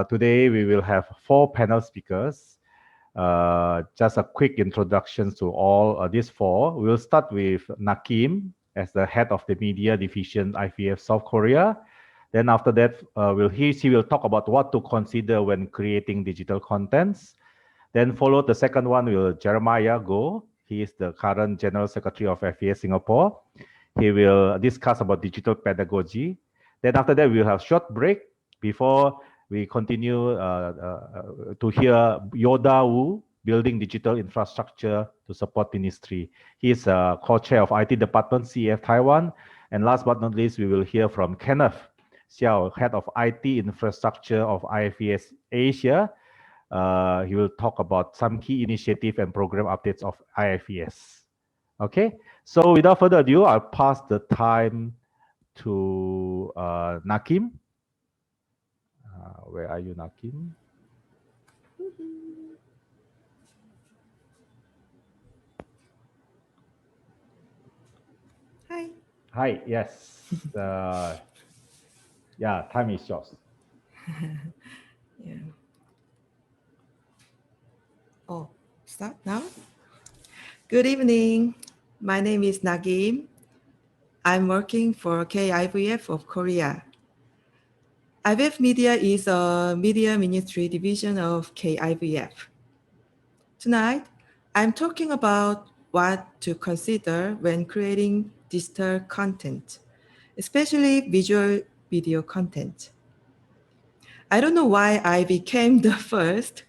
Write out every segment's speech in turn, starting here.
Today we will have 4 panel speakers. Just a quick introduction to all these 4. We will start with Nakim as the head of the media division IVF South Korea. Then after that, she will talk about what to consider when creating digital contents. Then followed the second one will Jeremiah Go. He is the current General Secretary of FES Singapore. He will discuss about digital pedagogy. Then after that, we'll have short break before we continue to hear Yoda Wu, building digital infrastructure to support ministry. He is co-chair of IT department, CEF Taiwan. And last but not least, we will hear from Kenneth Xiao, head of IT infrastructure of IFES Asia. He will talk about some key initiative and program updates of IFES. Okay, so without further ado, I'll pass the time to Nakim. Where are you, Nakim? Hi. Hi, yes. Yeah, time is yours. Yeah. Oh, start now? Good evening. My name is Nagim. I'm working for KIVF of Korea. IVF Media is a media ministry division of KIVF. Tonight, I'm talking about what to consider when creating digital content, especially visual video content. I don't know why I became the first.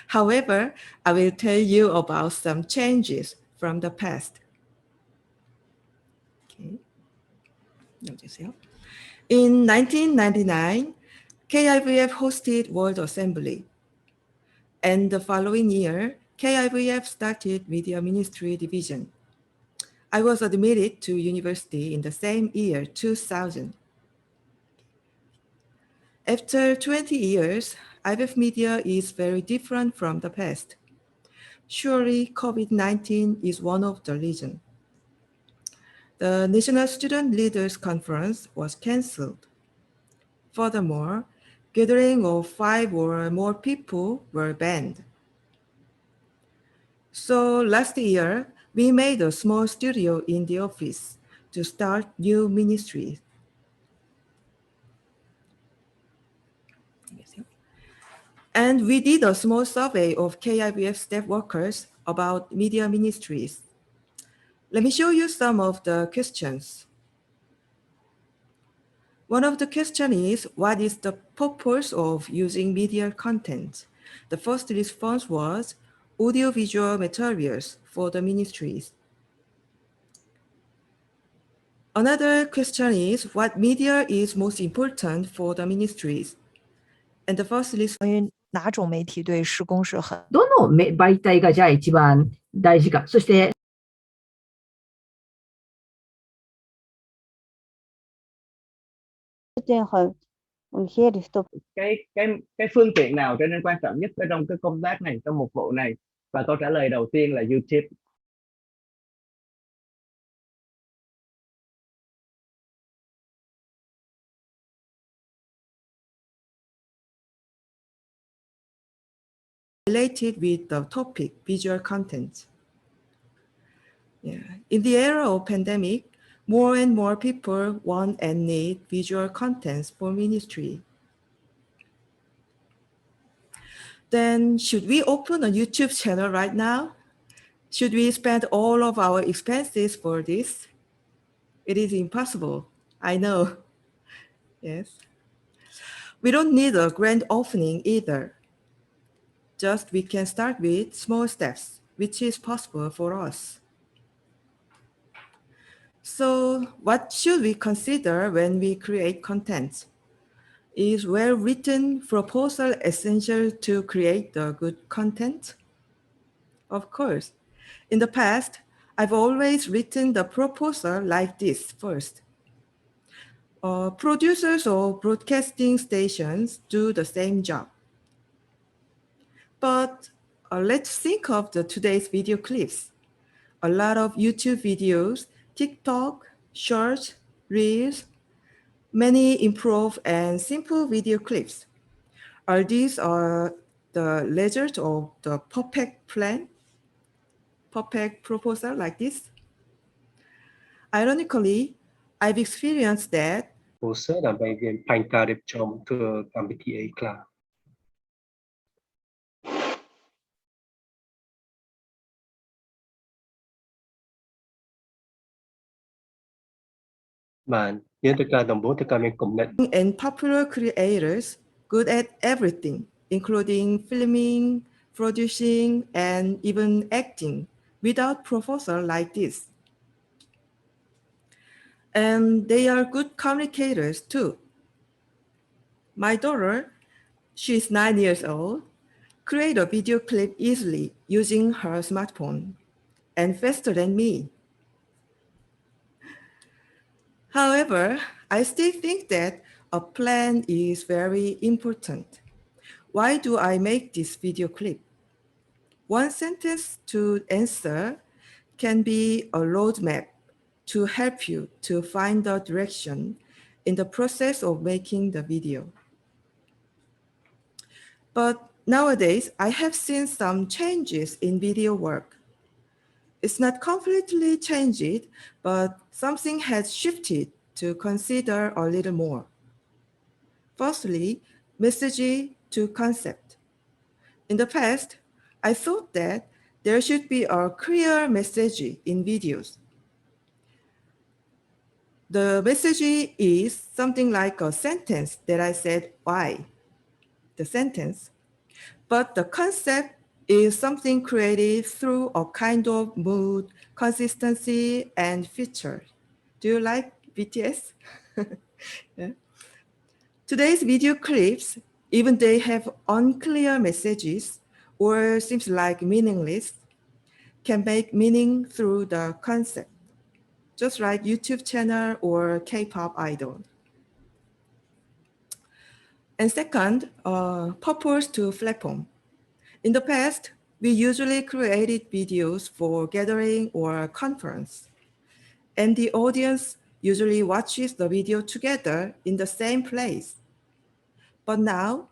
However, I will tell you about some changes from the past. Okay. In 1999, KIVF hosted World Assembly. And the following year, KIVF started Media Ministry Division. I was admitted to university in the same year, 2000. After 20 years, IVF Media is very different from the past. Surely COVID-19 is one of the reasons. The National Student Leaders Conference was cancelled. Furthermore, gathering of 5 or more people were banned. So last year, we made a small studio in the office to start new ministries. And we did a small survey of KIVF staff workers about media ministries. Let me show you some of the questions. One of the questions is, what is the purpose of using media content? The first response was audiovisual materials for the ministries. Another question is, what media is most important for the ministries? And the first response 哪种媒体对施工是很どの媒体がじゃあ一番大事か。そしてcái phương tiện nào trở nên quan trọng nhất ở trong cái công tác này, trong mục vụ này? Và câu trả lời đầu tiên là YouTube. related with the topic, visual content. Yeah. In the era of pandemic, more and more people want and need visual contents for ministry. Then should we open a YouTube channel right now? Should we spend all of our expenses for this? It is impossible, I know. Yes. We don't need a grand opening either. Just we can start with small steps, which is possible for us. So what should we consider when we create content? Is well-written proposal essential to create the good content? Of course. In the past, I've always written the proposal like this first. Producers or broadcasting stations do the same job. But let's think of today's video clips. A lot of YouTube videos, TikTok, Shorts, Reels, many improv and simple video clips Are these the legend of the perfect plan, perfect proposal like this? Ironically, I've experienced that. Posit là bài viết thành ca đẹp trong thưa cảm bị thị ấy là bạn nhớ tất cả đồng bố tất cả mình cùng nhận And popular creators good at everything, including filming, producing, and even acting without proposal like this. And they are good communicators too. My daughter, she's 9 years old, create a video clip easily using her smartphone and faster than me. However, I still think that a plan is very important. Why do I make this video clip? One sentence to answer can be a roadmap to help you to find the direction in the process of making the video. But nowadays, I have seen some changes in video work. It's not completely changed, but something has shifted to consider a little more. Firstly, message to concept. In the past, I thought that there should be a clear message in videos. The message is something like a sentence that I said, why? The sentence. But the concept is something created through a kind of mood, consistency, and feature. Do you like BTS? Yeah. Today's video clips, even they have unclear messages or seems like meaningless, can make meaning through the concept, just like YouTube channel or K-pop idol. And second, purpose to platform. In the past, we usually created videos for gathering or conference, and the audience usually watches the video together in the same place. But now,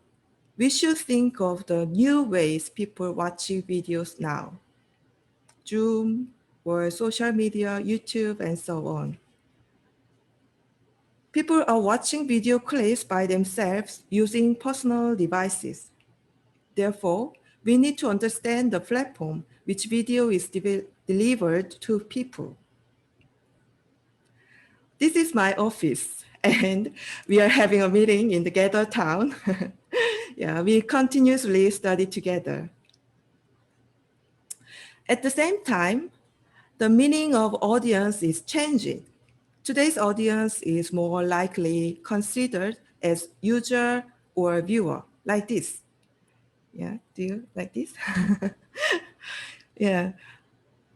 we should think of the new ways people watch videos now. Zoom, or social media, YouTube, and so on. People are watching video clips by themselves using personal devices. Therefore, we need to understand the platform which video is delivered to people. This is my office, and we are having a meeting in the Gather town. Yeah, we continuously study together. At the same time, the meaning of audience is changing. Today's audience is more likely considered as user or viewer, like this. Yeah, do you like this? Yeah.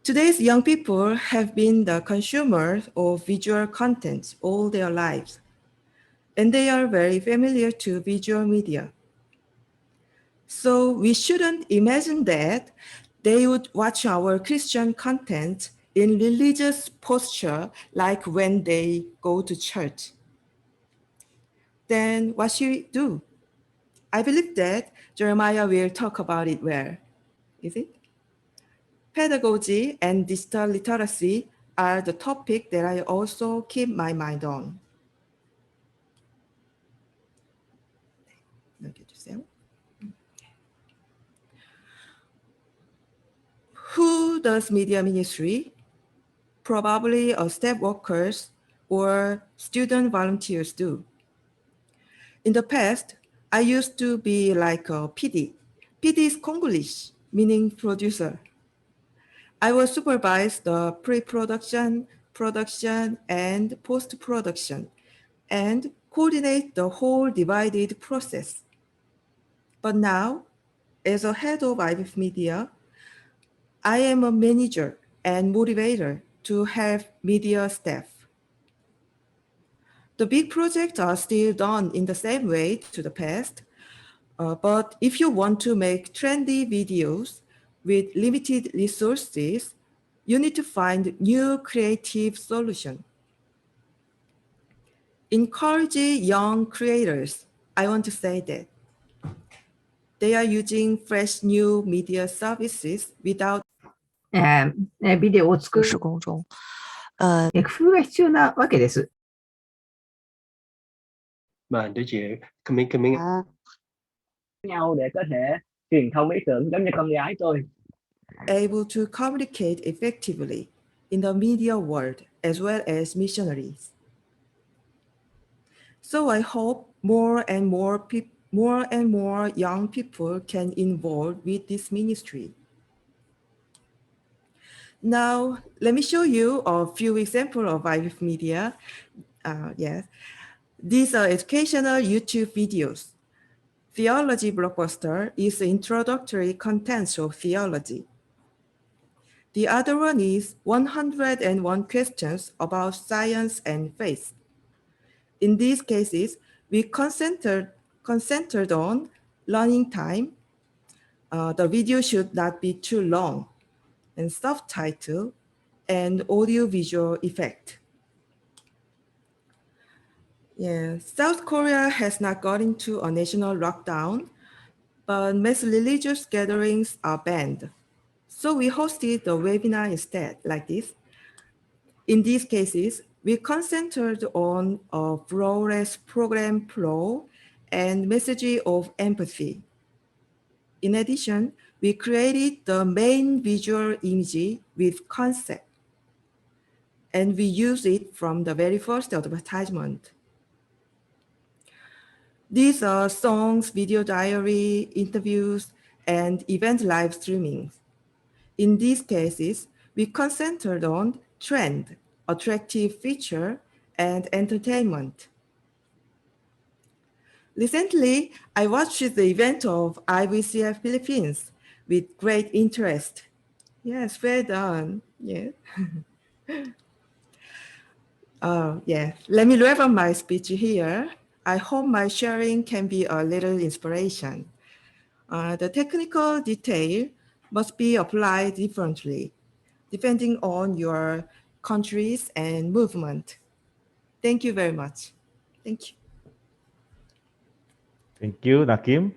Today's young people have been the consumers of visual content all their lives, and they are very familiar to visual media. So we shouldn't imagine that they would watch our Christian content in religious posture like when they go to church. Then what should we do? I believe that Jeremiah will talk about it where? Is it? Pedagogy and digital literacy are the topic that I also keep my mind on. Who does media ministry? Probably staff workers or student volunteers do. In the past, I used to be like a PD. PD is Congolish, meaning producer. I will supervise the pre-production, production, and post-production, and coordinate the whole divided process. But now, as a head of Ifes Media, I am a manager and motivator to have media staff. The big projects are still done in the same way to the past, but if you want to make trendy videos with limited resources, you need to find new creative solutions. Encourage young creators. I want to say that. They are using fresh new media services without ビデオを作施る工中。工夫が必要なわけです。 Mà đứa chị coming nhau để có thể truyền thông ý tưởng giống như con gái tôi. able to communicate effectively in the media world as well as missionaries. So I hope more and more young people can involve with this ministry. Now, let me show you a few examples of Ifes media. Yes, these are educational YouTube videos. Theology Blockbuster is the introductory contents of theology. The other one is 101 questions about science and faith. In these cases, we concentrated on learning time. The video should not be too long, and subtitle and audio-visual effect. Yeah, South Korea has not got into a national lockdown, but mass religious gatherings are banned. So we hosted the webinar instead, like this. In these cases, we concentrated on a flawless program flow and messaging of empathy. In addition, we created the main visual image with concept, and we used it from the very first advertisement. These are songs, video diary, interviews, and event live streaming. In these cases, we concentrated on trend, attractive feature, and entertainment. Recently, I watched the event of IVCF Philippines with great interest. Yes, well done. Yeah. Yeah, let me wrap up my speech here. I hope my sharing can be a little inspiration. The technical detail must be applied differently, depending on your countries and movement. Thank you very much. Thank you. Thank you, Nakim.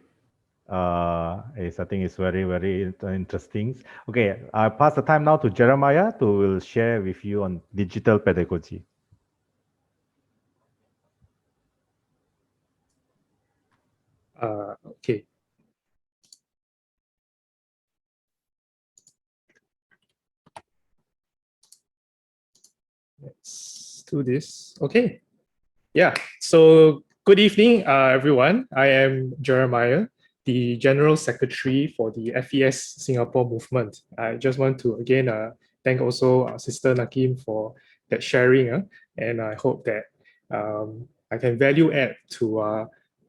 I think it's very, very interesting. Okay, I pass the time now to Jeremiah to will share with you on digital pedagogy. Okay. Let's do this. Okay. Yeah. So good evening, everyone. I am Jeremiah, the General Secretary for the FES Singapore movement. I just want to again thank also Sister Nakim for that sharing, and I hope that I can value add to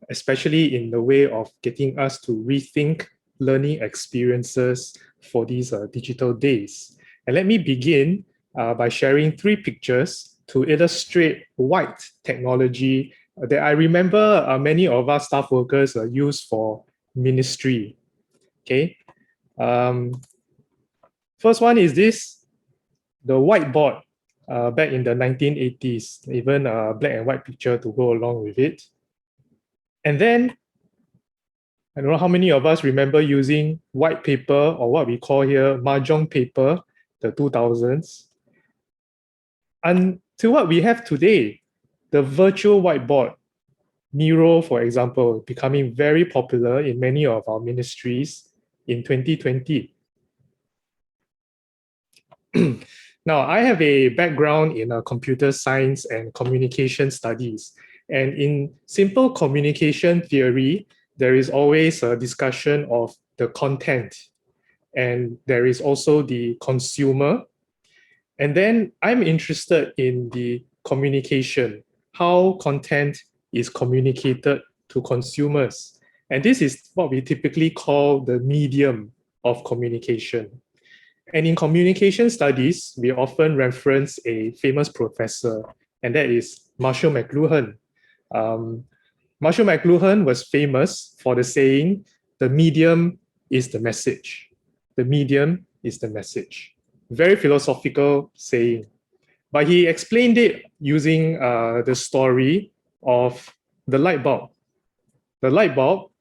especially in the way of getting us to rethink learning experiences for these digital days. And let me begin by sharing 3 pictures to illustrate white technology that I remember many of us staff workers use for ministry. Okay. First one is this, the whiteboard back in the 1980s, even a black and white picture to go along with it. And then, I don't know how many of us remember using white paper or what we call here mahjong paper, the 2000s. And to what we have today, the virtual whiteboard, Miro, for example, becoming very popular in many of our ministries in 2020. Now, I have a background in computer science and communication studies. And in simple communication theory, there is always a discussion of the content. And there is also the consumer. And then I'm interested in the communication, how content is communicated to consumers. And this is what we typically call the medium of communication. And in communication studies, we often reference a famous professor, and that is Marshall Mcluhan. Marshall Mcluhan was famous for the saying, the medium is the message. The medium is the message. Very philosophical saying. But he explained it using the story of the light bulb. The light bulb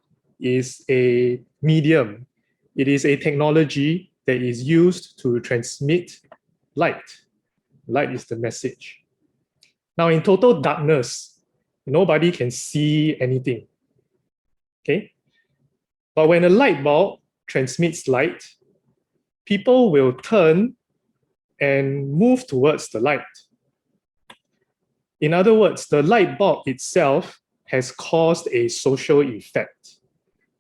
is a medium. It is a technology that is used to transmit light. Light is the message. Now, in total darkness, nobody can see anything. Okay? But when a light bulb transmits light, people will turn and move towards the light. In other words, the light bulb itself has caused a social effect.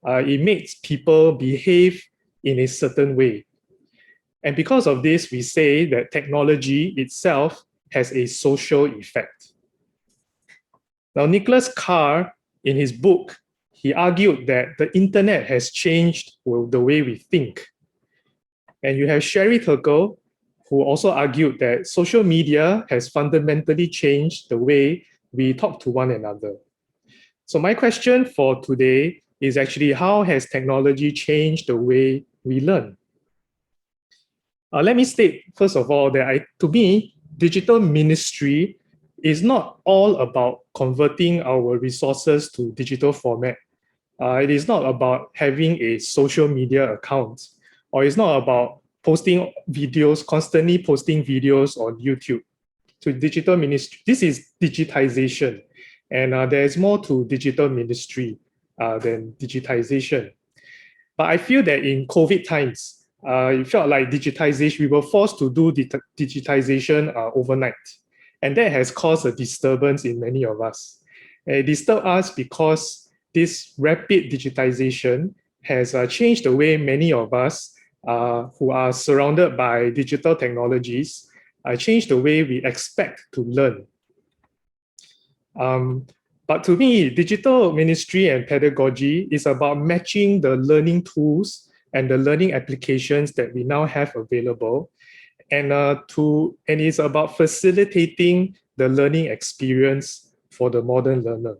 It makes people behave in a certain way. And because of this, we say that technology itself has a social effect. Now, Nicholas Carr, in his book, he argued that the internet has changed the way we think. And you have Sherry Turkle, who also argued that social media has fundamentally changed the way we talk to one another. So my question for today is actually, how has technology changed the way we learn? Let me state, first of all, that to me, digital ministry is not all about converting our resources to digital format. It is not about having a social media account, or it's not about posting videos, constantly posting videos on YouTube. To digital ministry, this is digitization. And there's more to digital ministry than digitization. But I feel that in COVID times, it felt like digitization, we were forced to do digitization overnight. And that has caused a disturbance in many of us. It disturbed us because this rapid digitization has changed the way many of us who are surrounded by digital technologies changed the way we expect to learn. But to me, digital ministry and pedagogy is about matching the learning tools and the learning applications that we now have available, and it's about facilitating the learning experience for the modern learner.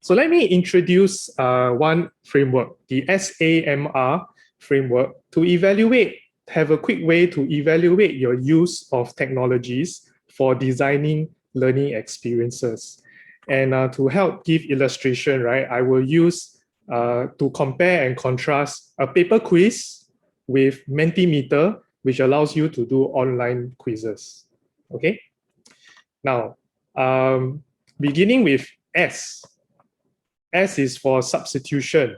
So let me introduce one framework, the SAMR framework, to have a quick way to evaluate your use of technologies for designing learning experiences. And to help give illustration, right, I will use to compare and contrast a paper quiz with Mentimeter, which allows you to do online quizzes. Okay. Now, beginning with S. S is for substitution,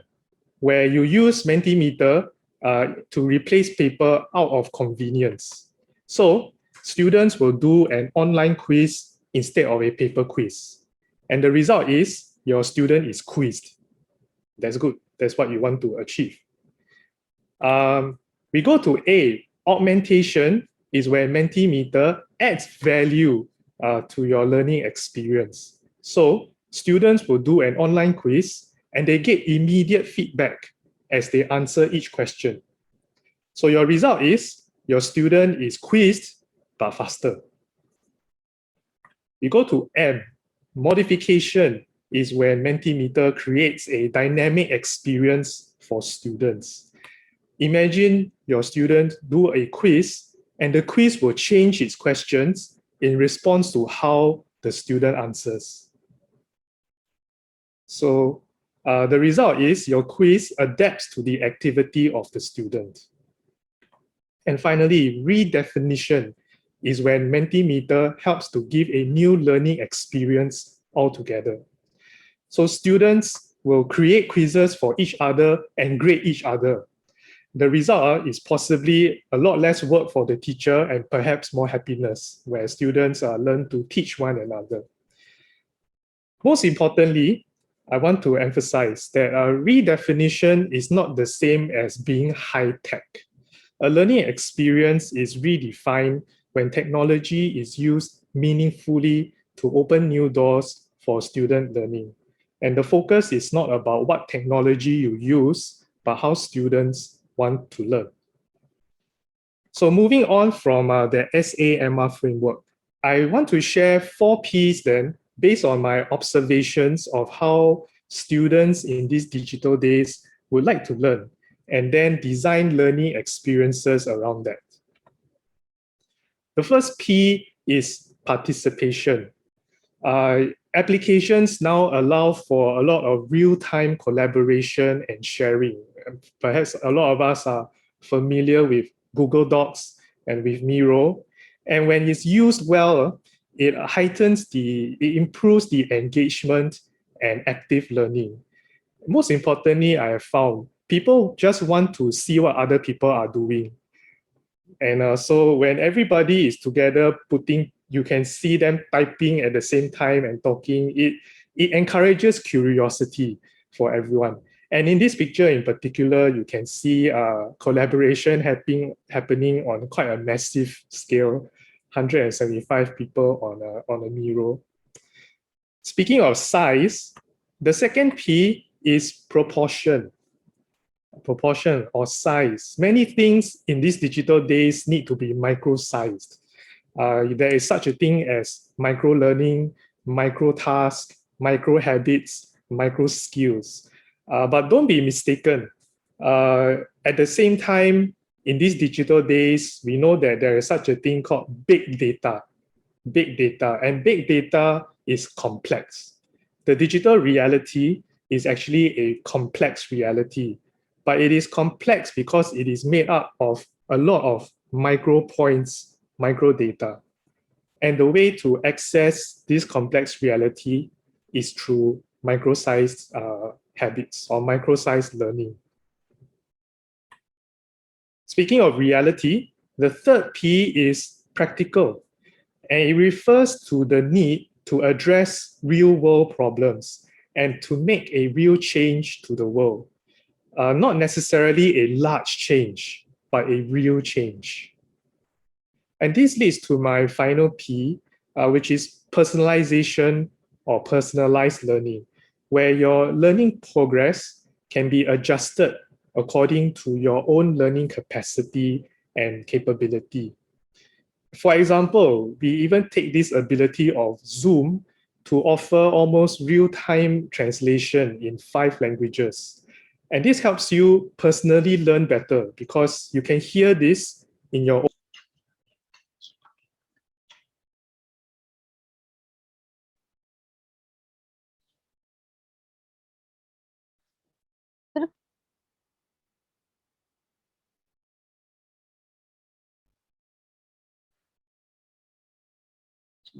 where you use Mentimeter to replace paper out of convenience. So students will do an online quiz instead of a paper quiz. And the result is your student is quizzed. That's good. That's what you want to achieve. We go to A. Augmentation is where Mentimeter adds value to your learning experience. So students will do an online quiz and they get immediate feedback as they answer each question. So your result is your student is quizzed but faster. We go to M. Modification is when Mentimeter creates a dynamic experience for students. Imagine your student do a quiz and the quiz will change its questions in response to how the student answers. So the result is your quiz adapts to the activity of the student. And finally, redefinition is when Mentimeter helps to give a new learning experience altogether. So students will create quizzes for each other and grade each other. The result is possibly a lot less work for the teacher and perhaps more happiness, where students learn to teach one another. Most importantly, I want to emphasize that redefinition is not the same as being high-tech. A learning experience is redefined when technology is used meaningfully to open new doors for student learning. And the focus is not about what technology you use, but how students want to learn. So moving on from the SAMR framework, I want to share 4 Ps then, based on my observations of how students in these digital days would like to learn, and then design learning experiences around that. The first P is participation. Applications now allow for a lot of real-time collaboration and sharing. Perhaps a lot of us are familiar with Google Docs and with Miro. And when it's used well, it improves the engagement and active learning. Most importantly, I have found people just want to see what other people are doing. And so when everybody is together you can see them typing at the same time and talking. It encourages curiosity for everyone. And in this picture in particular, you can see collaboration happening on quite a massive scale, 175 people on a Miro. Speaking of size, the second P is proportion or size. Many things in these digital days need to be micro-sized. There is such a thing as micro-learning, micro-task, micro-habits, micro-skills. But don't be mistaken. At the same time, in these digital days, we know that there is such a thing called big data. Big data, and big data is complex. The digital reality is actually a complex reality, but it is complex because it is made up of a lot of micro points, micro data. And the way to access this complex reality is through micro-sized habits or micro-sized learning. Speaking of reality, the third P is practical, and it refers to the need to address real-world problems and to make a real change to the world. Not necessarily a large change, but a real change. And this leads to my final P, which is personalization or personalized learning, where your learning progress can be adjusted according to your own learning capacity and capability. For example, we even take this ability of Zoom to offer almost real-time translation in 5 languages. And this helps you personally learn better because you can hear this in your own.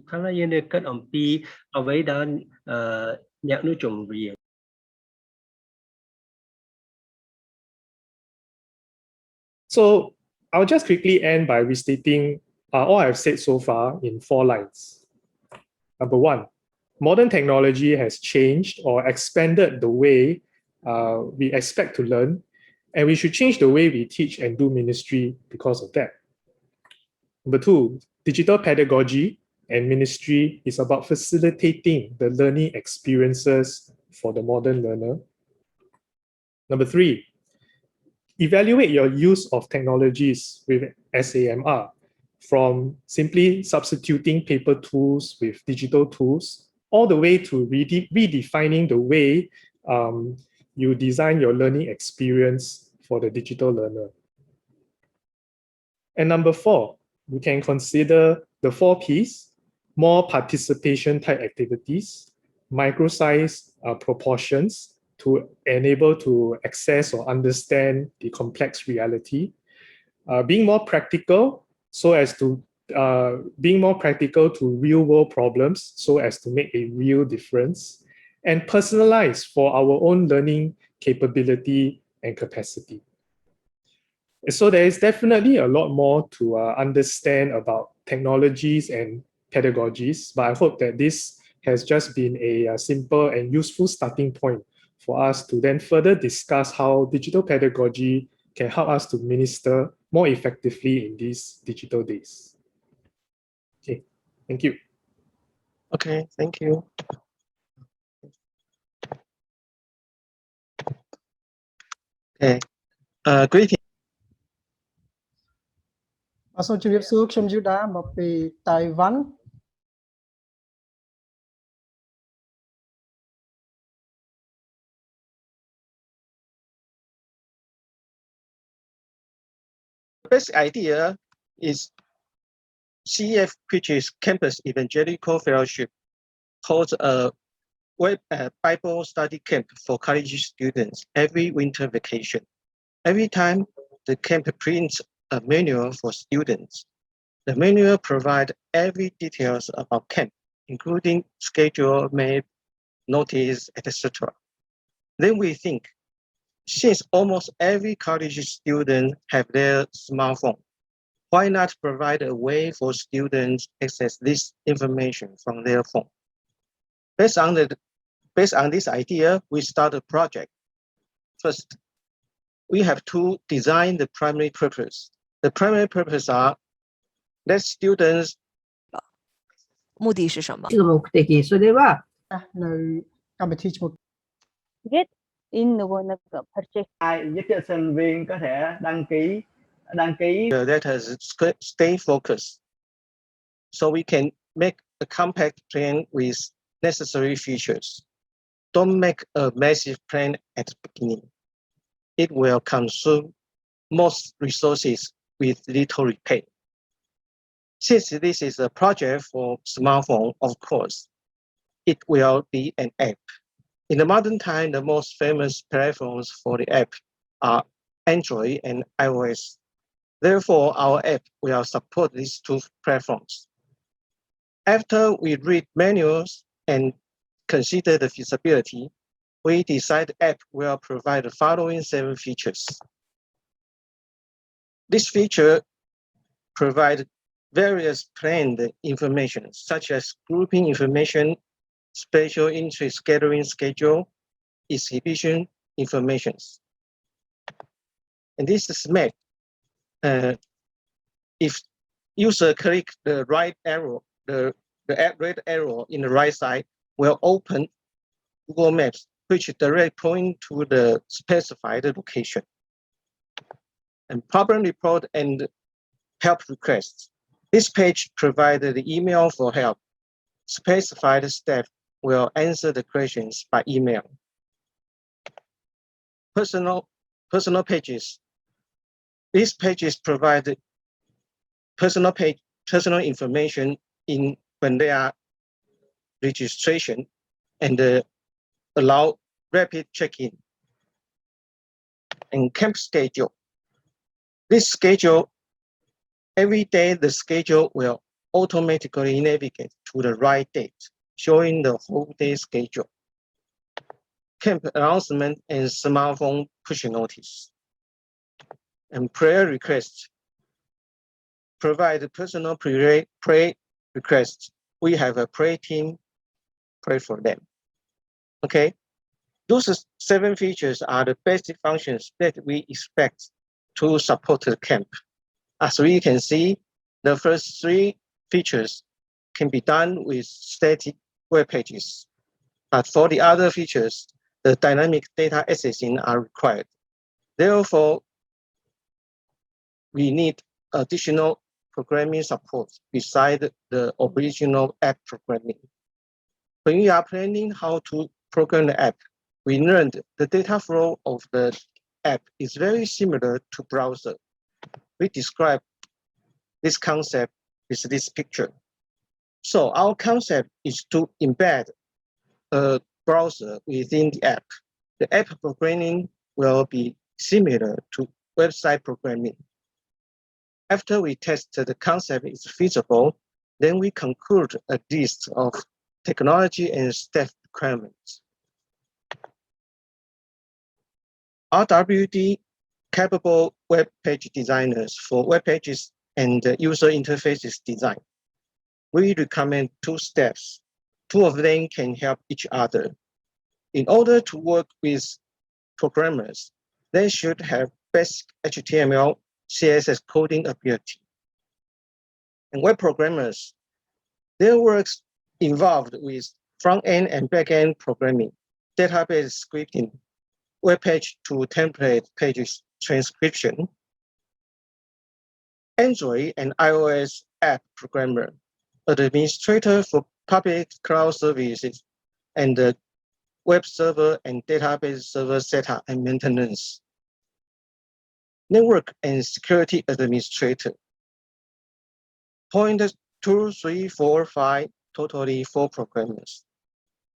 Khá là yên kếtអំពីអ្វីដែលអ្នកនោះជម្រាប So I'll just quickly end by restating all I've said so far in 4 lines. Number 1, modern technology has changed or expanded the way we expect to learn, and we should change the way we teach and do ministry because of that. Number 2, digital pedagogy and ministry is about facilitating the learning experiences for the modern learner. Number 3, evaluate your use of technologies with SAMR, from simply substituting paper tools with digital tools, all the way to redefining the way you design your learning experience for the digital learner. And number 4, we can consider the 4 Ps: more participation type activities, micro-size proportions to enable to access or understand the complex reality, being more practical to real-world problems so as to make a real difference, and personalize for our own learning capability and capacity. So there is definitely a lot more to understand about technologies and pedagogies, but I hope that this has just been a simple and useful starting point for us to then further discuss how digital pedagogy can help us to minister more effectively in these digital days. Okay, thank you. Okay, thank you. Okay, greeting. សូមជម្រាបសួរខ្ញុំយូដាមកពីតៃវ៉ាន់ Best idea is CEF, which is Campus Evangelical Fellowship. holds a Bible study camp for college students every winter vacation. Every time, the camp prints a manual for students. The manual provides every details about camp, including schedule, map, notice, etc. Then we think, since almost every college student have their smartphone, why not provide a way for students to access this information from their phone? Based on this idea, we start a project. First, we have to design the primary purpose. The primary purpose are that students 目的是什么？这个目的それは នៅកម្មវិធីឈ្មោះ get in the purchase ai giúp cho sinh viên có thể đăng ký let us stay focused, so we can make a compact plan with necessary features. Don't make a massive plan at the beginning. It will consume most resources with little repair. Since this is a project for smartphone, of course, it will be an app. In the modern time, the most famous platforms for the app are Android and iOS. Therefore, our app will support these two platforms. After we read manuals and consider the feasibility, we decide the app will provide the following 7 features. This feature provides various planned information, such as grouping information, special interest gathering schedule, exhibition informations. And this is map. If user click the right arrow, the red arrow in the right side will open Google Maps, which direct point to the specified location. And problem report and help requests. This page provides the email for help. Specified staff will answer the questions by email. Personal pages. These pages provide personal information when they are registration and allow rapid check-in. And camp schedule. This schedule, every day the schedule will automatically navigate to the right date, showing the whole day schedule. Camp announcement and smartphone push notice. And prayer requests. Provide personal prayer requests. We have a prayer team, pray for them. Okay, those 7 features are the basic functions that we expect to support the camp. As we can see, the first 3 features can be done with static web pages. But for the other features, the dynamic data accessing are required. Therefore, we need additional programming support beside the original app programming. When we are planning how to program the app, we learned the data flow of the app is very similar to browser. We describe this concept with this picture. So our concept is to embed a browser within the app. The app programming will be similar to website programming. After we test the concept is feasible, then we conclude a list of technology and staff requirements. RWD capable web page designers for web pages and user interfaces design. We recommend 2 steps. 2 of them can help each other. In order to work with programmers, they should have basic HTML, CSS coding ability. And web programmers, their works involved with front-end and back-end programming, database scripting, web page to template pages transcription. Android and iOS app programmer, administrator for public cloud services, and the web server and database server setup and maintenance. Network and security administrator. Point 2, 3, 4, 5, totally 4 programmers.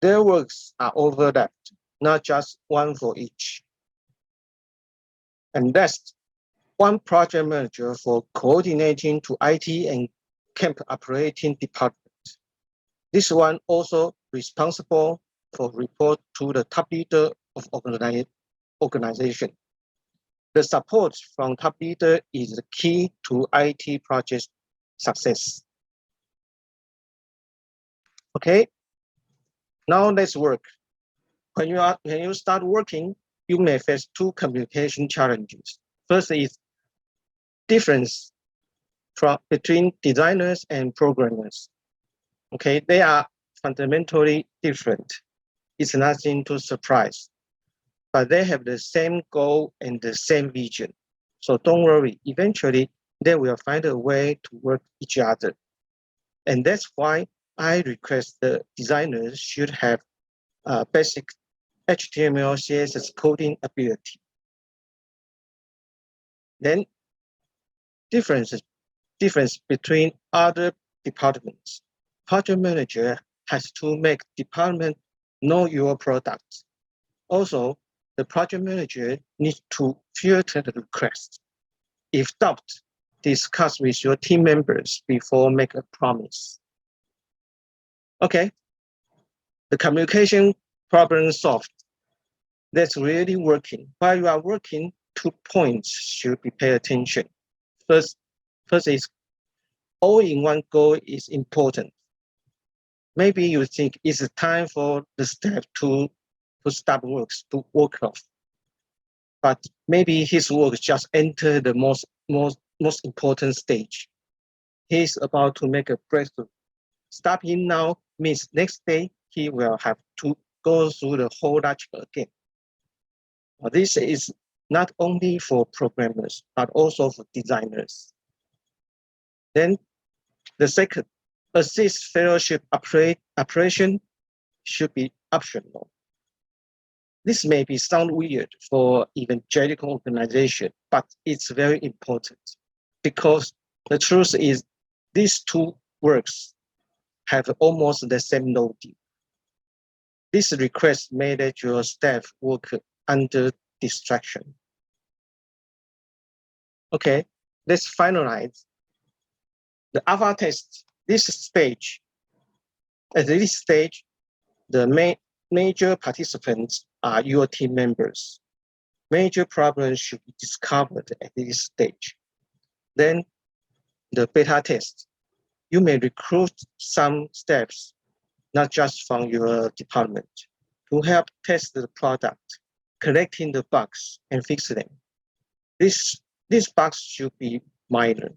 their works are overlapped, not just one for each. And that's one project manager for coordinating to IT and camp operating department. This one also responsible for report to the top leader of organization. The support from top leader is the key to IT project success. Okay, now let's work. When you start working, you may face two communication challenges. First is difference between designers and programmers. Okay, they are fundamentally different. It's nothing to surprise, but they have the same goal and the same vision. So don't worry, eventually they will find a way to work each other. And that's why I request the designers should have basic HTML, CSS coding ability. Then difference between other departments. Project manager has to make department know your product. Also, the project manager needs to filter the request. If doubt, discuss with your team members before make a promise. Okay, the communication problem solved. That's really working. While you are working, 2 points should be paid attention. First is all-in-one goal is important. Maybe you think it's time for the staff to stop works, to work off. But maybe his work just entered the most important stage. He's about to make a breakthrough. Stopping now means next day he will have to go through the whole logic again. This is not only for programmers, but also for designers. Then the second, assist fellowship operation should be optional. This may sound weird for evangelical organization, but it's very important because the truth is these two works have almost the same loading. This request may let your staff work under distraction. Okay, let's finalize. The alpha test, at this stage, the major participants are your team members. Major problems should be discovered at this stage. Then the beta test, you may recruit some staffs, not just from your department, to help test the product, collecting the bugs and fix them. These bugs should be minor.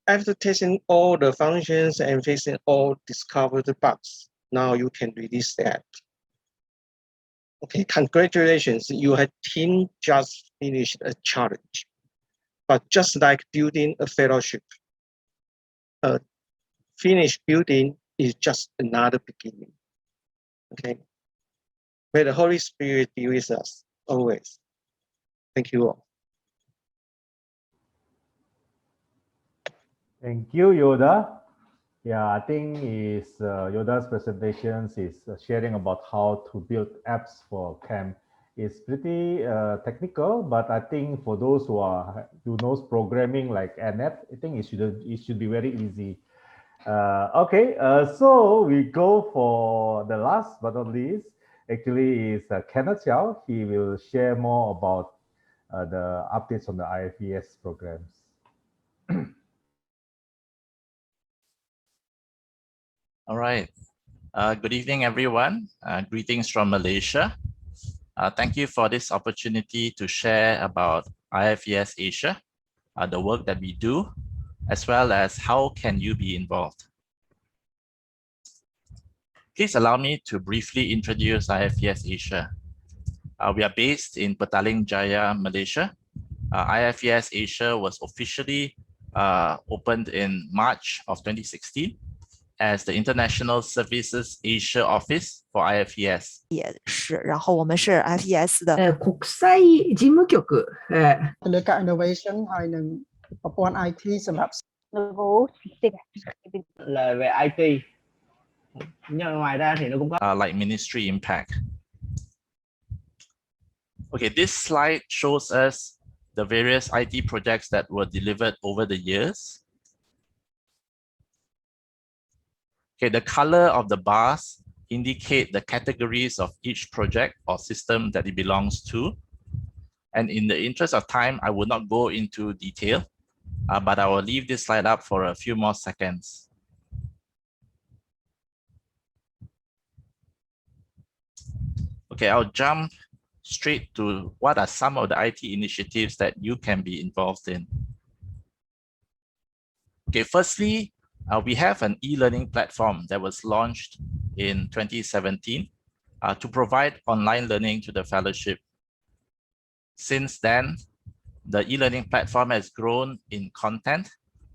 After testing all the functions and fixing all discovered bugs, now you can release the app. Okay, congratulations, your team just finished a challenge. But just like building a fellowship, finished building is just another beginning. Okay, may the Holy Spirit be with us always. Thank you all. Thank you, Yoda. Yeah, I think Yoda's presentations is sharing about how to build apps for camp. It's pretty technical, but I think for those who knows programming like NF, I think it should be very easy. Okay, so we go for the last but not least. Actually, is Kenneth Chow. He will share more about the updates on the IFES programs. All right. Good evening, everyone. Greetings from Malaysia. Thank you for this opportunity to share about IFES Asia, the work that we do, as well as how can you be involved. Please allow me to briefly introduce IFES Asia. We are based in Petaling Jaya, Malaysia. IFES Asia was officially opened in March of 2016. As the International Services Asia Office for IFES. 也是，然后我们是 IFES 的国際事務局 ទៅលើការ innovation ហើយនឹងប្រព័ន្ធ IT សម្រាប់ Ngu Logistics. Là về IT. Nhưng ngoài ra thì nó cũng có like ministry impact. Okay, this slide shows us the various IT projects that were delivered over the years. Okay, the color of the bars indicate the categories of each project or system that it belongs to. And in the interest of time, I will not go into detail, but I will leave this slide up for a few more seconds. Okay, I'll jump straight to what are some of the IT initiatives that you can be involved in. Okay, firstly, we have an e-learning platform that was launched in 2017 to provide online learning to the fellowship. Since then, the e-learning platform has grown in content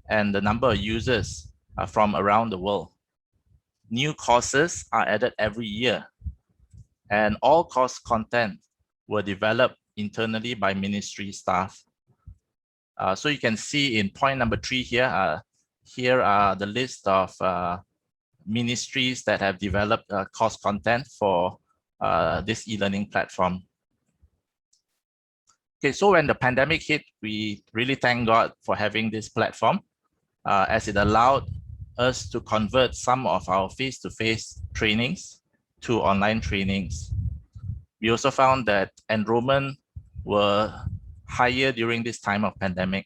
and the number of users from around the world. New courses are added every year, and all course content were developed internally by ministry staff. So you can see in point number 3 here, here are the list of ministries that have developed course content for this e-learning platform. Okay, so when the pandemic hit, we really thank God for having this platform as it allowed us to convert some of our face-to-face trainings to online trainings. We also found that enrollment were higher during this time of pandemic.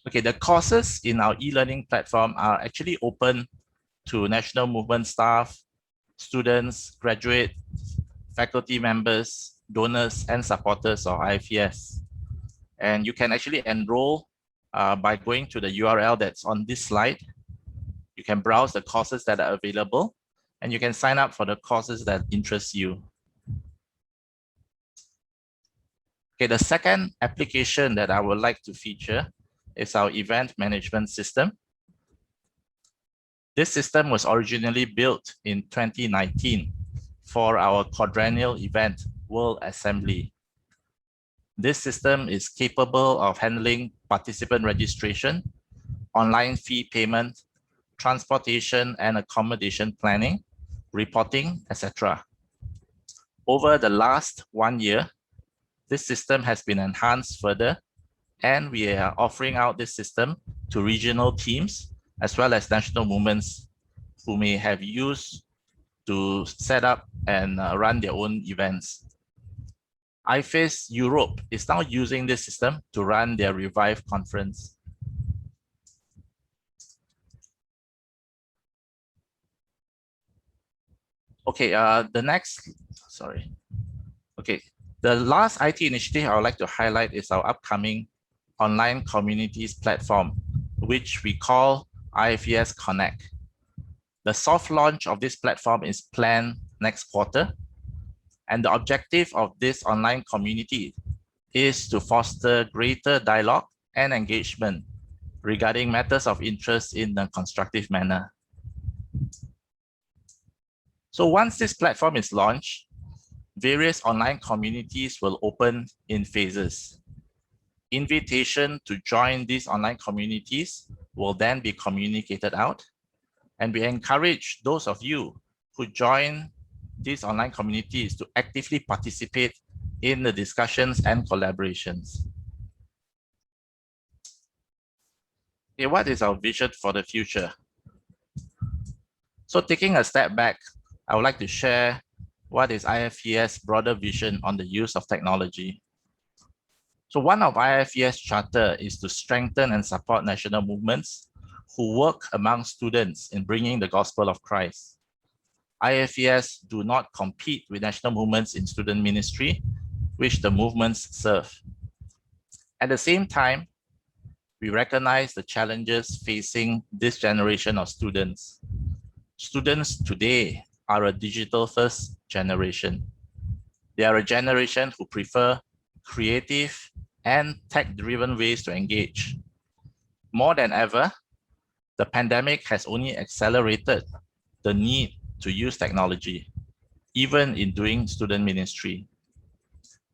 Okay, the courses in our e-learning platform are actually open to national movement staff, students, graduates, faculty members, donors, and supporters of IFES. And you can actually enroll by going to the URL that's on this slide. You can browse the courses that are available, and you can sign up for the courses that interest you. Okay, the second application that I would like to feature is our event management system. This system was originally built in 2019 for our quadrennial event, World Assembly. This system is capable of handling participant registration, online fee payment, transportation and accommodation planning, reporting, etc. Over the last 1 year, this system has been enhanced further, and we are offering out this system to regional teams as well as national movements who may have used to set up and run their own events. Ifes Europe is now using this system to run their Revive conference. Okay, the last IT initiative I would like to highlight is our upcoming online communities platform, which we call Ifes Connect. The soft launch of this platform is planned next quarter, and the objective of this online community is to foster greater dialogue and engagement regarding matters of interest in a constructive manner. So once this platform is launched, various online communities will open in phases. Invitation to join these online communities will then be communicated out, and we encourage those of you who join these online communities to actively participate in the discussions and collaborations. Okay, what is our vision for the future? So taking a step back, I would like to share what is IFES' broader vision on the use of technology. So one of IFES' charter is to strengthen and support national movements who work among students in bringing the gospel of Christ. IFES do not compete with national movements in student ministry, which the movements serve. At the same time, we recognize the challenges facing this generation of students. Students today are a digital-first generation. They are a generation who prefer creative and tech-driven ways to engage. More than ever, the pandemic has only accelerated the need to use technology, even in doing student ministry.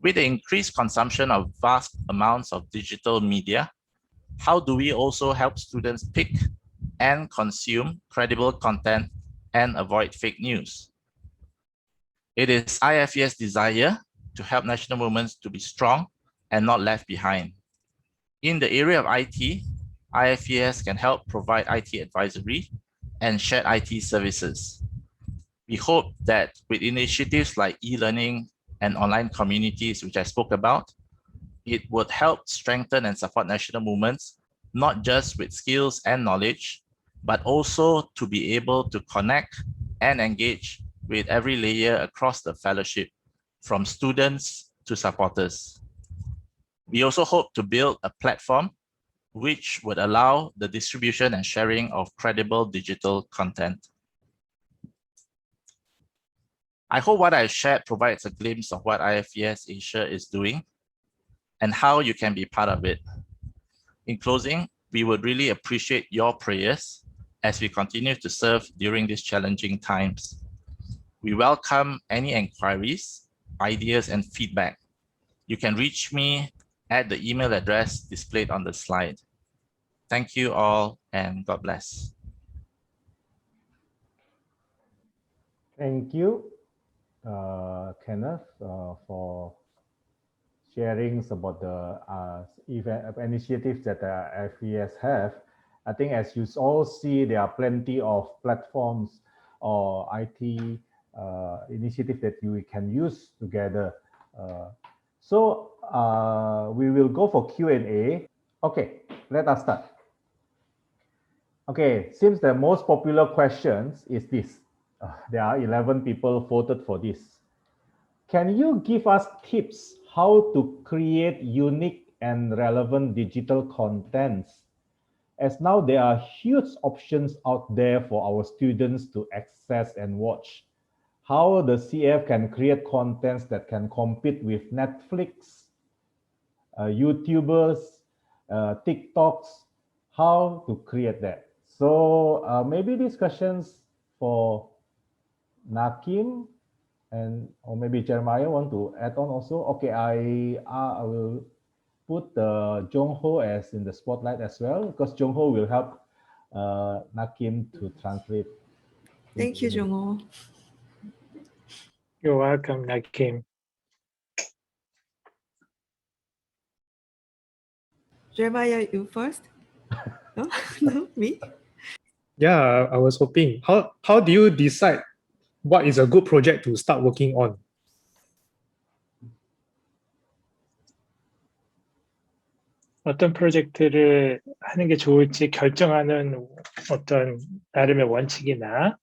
With the increased consumption of vast amounts of digital media, how do we also help students pick and consume credible content and avoid fake news. It is IFES' desire to help national movements to be strong and not left behind. In the area of IT, IFES can help provide IT advisory and shared IT services. We hope that with initiatives like e-learning and online communities, which I spoke about, it would help strengthen and support national movements, not just with skills and knowledge, but also to be able to connect and engage with every layer across the fellowship, from students to supporters. We also hope to build a platform which would allow the distribution and sharing of credible digital content. I hope what I've shared provides a glimpse of what IFES Asia is doing and how you can be part of it. In closing, we would really appreciate your prayers as we continue to serve during these challenging times. We welcome any inquiries, ideas, and feedback. You can reach me at the email address displayed on the slide. Thank you all, and God bless. Thank you, Kenneth, for sharing about the initiatives that IFES have. I think as you all see, there are plenty of platforms or IT initiatives that you can use together. So we will go for Q&A. Okay, let us start. Okay, seems the most popular questions is this. There are 11 people voted for this. Can you give us tips how to create unique and relevant digital contents? As now there are huge options out there for our students to access and watch. How the CF can create contents that can compete with Netflix, YouTubers, TikToks, how to create that. So maybe these questions for Nakim or maybe Jeremiah want to add on also. Okay, I will put Jong Ho as in the spotlight as well, because Jong Ho will help Nakim to translate. Thank you, Jong Ho. You're welcome, Nakim. Jeremiah, you first? No, no, me? Yeah, I was hoping. How do you decide what is a good project to start working on? 어떤 프로젝트를 하는 게 좋을지 결정하는 어떤 나름의 원칙이나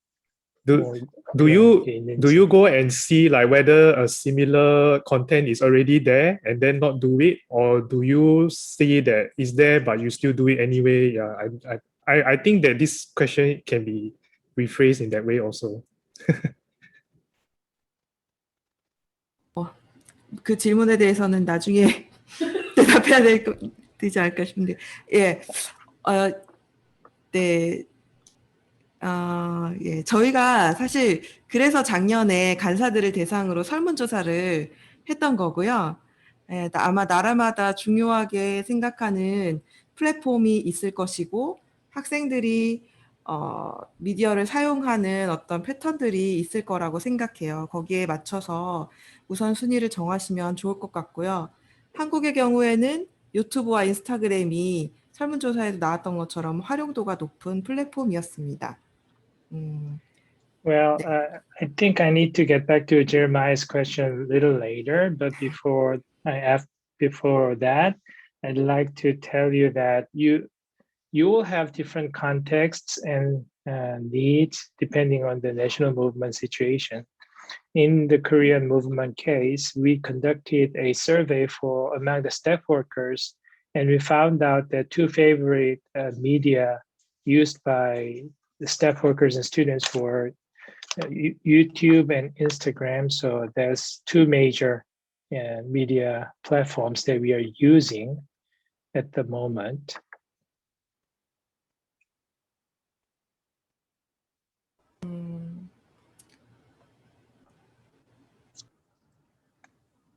Do you go and see like whether a similar content is already there and then not do it, or do you see that it's there but you still do it anyway? Yeah, I think that this question can be rephrased in that way also. 그 질문에 대해서는 나중에 대답해야 되지 않을까 싶은데, 예, 네, 예, 저희가 사실 그래서 작년에 간사들을 대상으로 설문조사를 했던 거고요. 예, 아마 나라마다 중요하게 생각하는 플랫폼이 있을 것이고, 학생들이 미디어를 사용하는 어떤 패턴들이 있을 거라고 생각해요. 거기에 맞춰서 우선순위를 정하시면 좋을 것 같고요. 한국의 경우에는 유튜브와 인스타그램이 설문조사에도 나왔던 것처럼 활용도가 높은 플랫폼이었습니다. Well, I think I need to get back to Jeremiah's question a little later, but before that, I'd like to tell you that you will have different contexts and needs depending on the national movement situation. In the Korean movement case, we conducted a survey among the staff workers, and we found out that two favorite media used by the staff workers and students were YouTube and Instagram. So there's two major media platforms that we are using at the moment.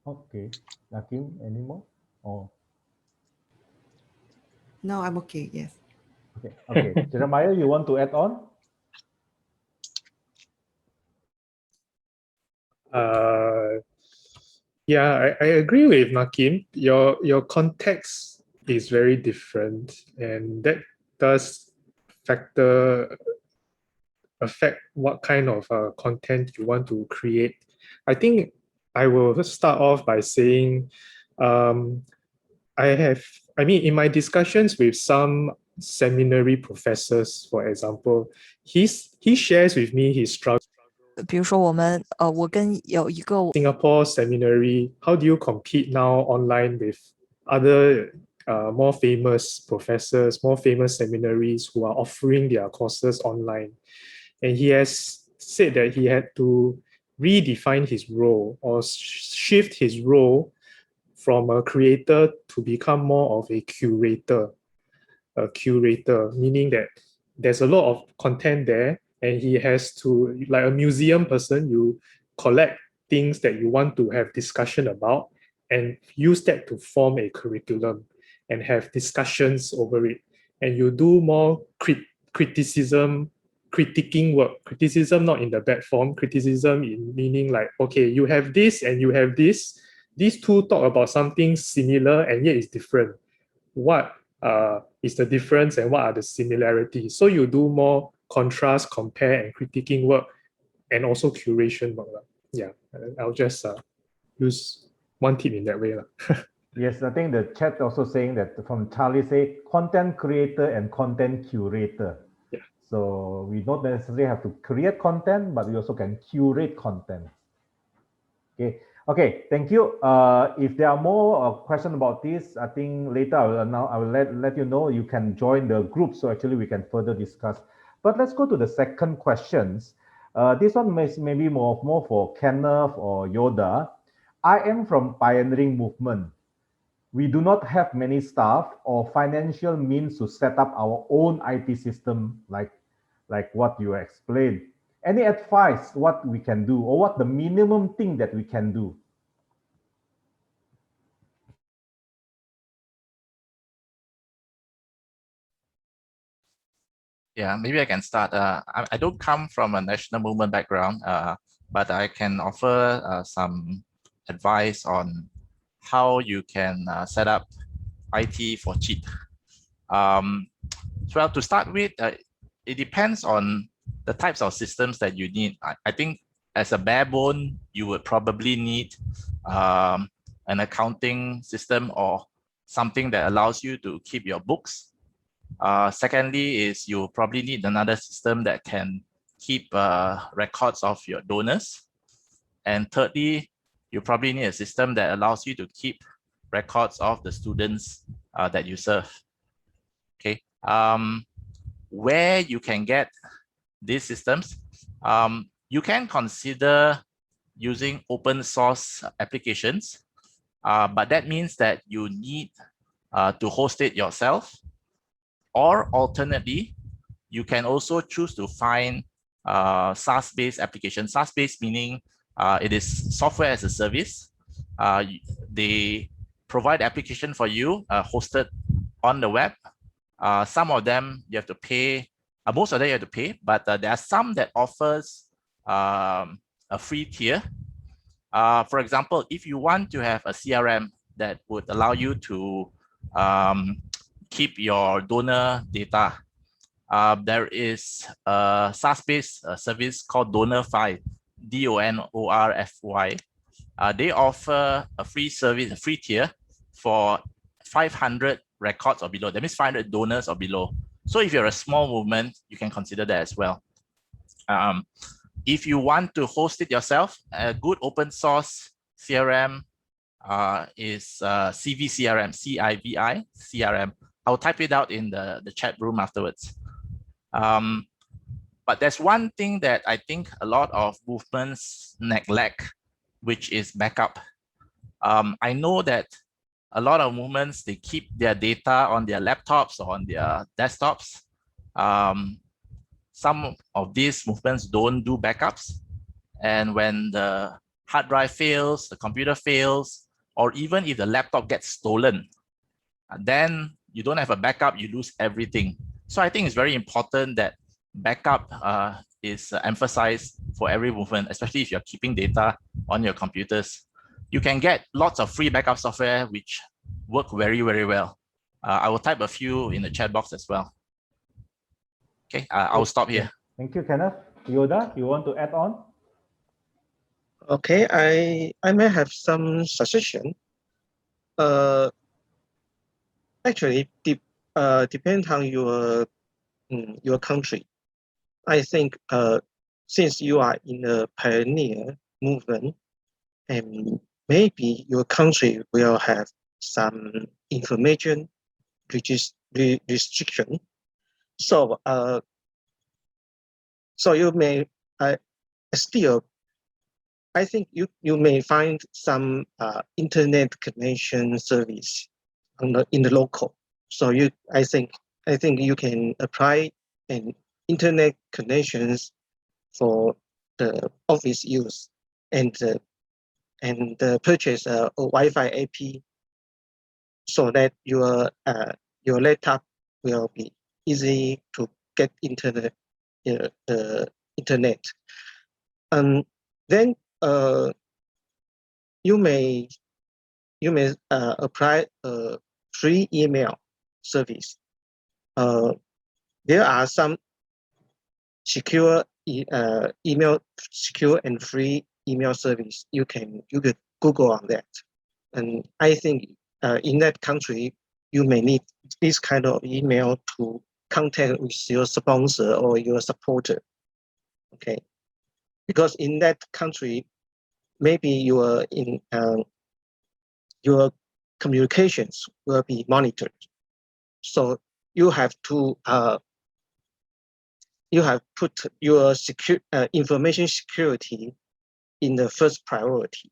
Okay, Nakim, any more? Oh. No, I'm okay. Yes. Okay. Jeremiah, you want to add on? Yeah, I agree with Nakim. Your context is very different, and that does affect what kind of content you want to create. I think I will start off by saying, in my discussions with some seminary professors, for example, he shares with me his struggle. 比如说我跟有一个 Singapore seminary, how do you compete now online with other more famous professors, more famous seminaries who are offering their courses online? And he has said that he had to redefine his role or shift his role from a creator to become more of a curator. A curator, meaning that there's a lot of content there, and he has to, like a museum person, you collect things that you want to have discussion about and use that to form a curriculum and have discussions over it. And you do more criticism, critiquing work. Criticism not in the bad form, criticism in meaning like, okay, you have this and you have this. These two talk about something similar and yet it's different. What is the difference and what are the similarities? So you do more contrast, compare, and critiquing work, and also curation work. Yeah, I'll just use one tip in that way. Yes, I think the chat also saying that from Charlie say content creator and content curator. Yeah. So we don't necessarily have to create content, but we also can curate content. Okay, thank you. If there are more questions about this, I think later I will let you know. You can join the group, so actually we can further discuss. But let's go to the second questions. This one may be more for Kenneth or Yoda. I am from pioneering movement. We do not have many staff or financial means to set up our own IT system like what you explained. Any advice what we can do or what the minimum thing that we can do? Yeah, maybe I can start. I don't come from a national movement background, but I can offer some advice on how you can set up IT for cheap. Well, to start with, it depends on the types of systems that you need. I think as a bare bone, you would probably need an accounting system or something that allows you to keep your books. Secondly is you probably need another system that can keep records of your donors. And thirdly, you probably need a system that allows you to keep records of the students that you serve. Okay, where you can get these systems, you can consider using open source applications, but that means that you need to host it yourself. Or alternately, you can also choose to find SaaS-based applications. SaaS-based meaning it is software as a service. They provide application for you hosted on the web. Some of them you have to pay. Most of them you have to pay, but there are some that offers a free tier. For example, if you want to have a CRM that would allow you to keep your donor data, there is a SaaS-based service called Donorfy, DONORFY. They offer a free service, a free tier for 500 records or below. That means 500 donors or below. So if you're a small movement, you can consider that as well. If you want to host it yourself, a good open source CRM is CVCRM, CIVI CRM. I'll type it out in the chat room afterwards. But there's one thing that I think a lot of movements neglect, which is backup. I know that a lot of movements, they keep their data on their laptops or on their desktops. Some of these movements don't do backups. And when the hard drive fails, the computer fails, or even if the laptop gets stolen, then you don't have a backup, you lose everything. So I think it's very important that backup is emphasized for every movement, especially if you're keeping data on your computers. You can get lots of free backup software which work very, very well. I will type a few in the chat box as well. Okay, I'll stop here. Thank you, Kenneth. Yoda, you want to add on? Okay, I may have some suggestion. Actually, depend on your country. I think since you are in the pioneer movement, and maybe your country will have some information restriction. So so you may still, I think you may find some internet connection service in the local. So I think you can apply an internet connections for the office use and purchase a Wi-Fi AP so that your laptop will be easy to get internet. Then you may apply a free email service. There are some secure email, secure and free email service. You could Google on that, and I think in that country you may need this kind of email to contact with your sponsor or your supporter. Okay, because in that country, maybe your communications will be monitored. So you have to put your information security in the first priority.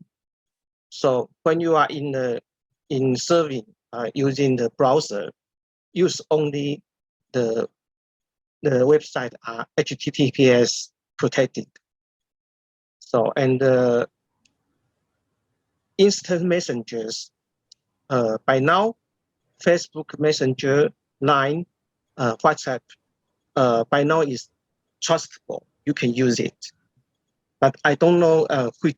So when you are in serving using the browser, use only the website are HTTPS protected. So and instant messengers, by now, Facebook Messenger, Line, WhatsApp, by now is trustable. You can use it, but I don't know which.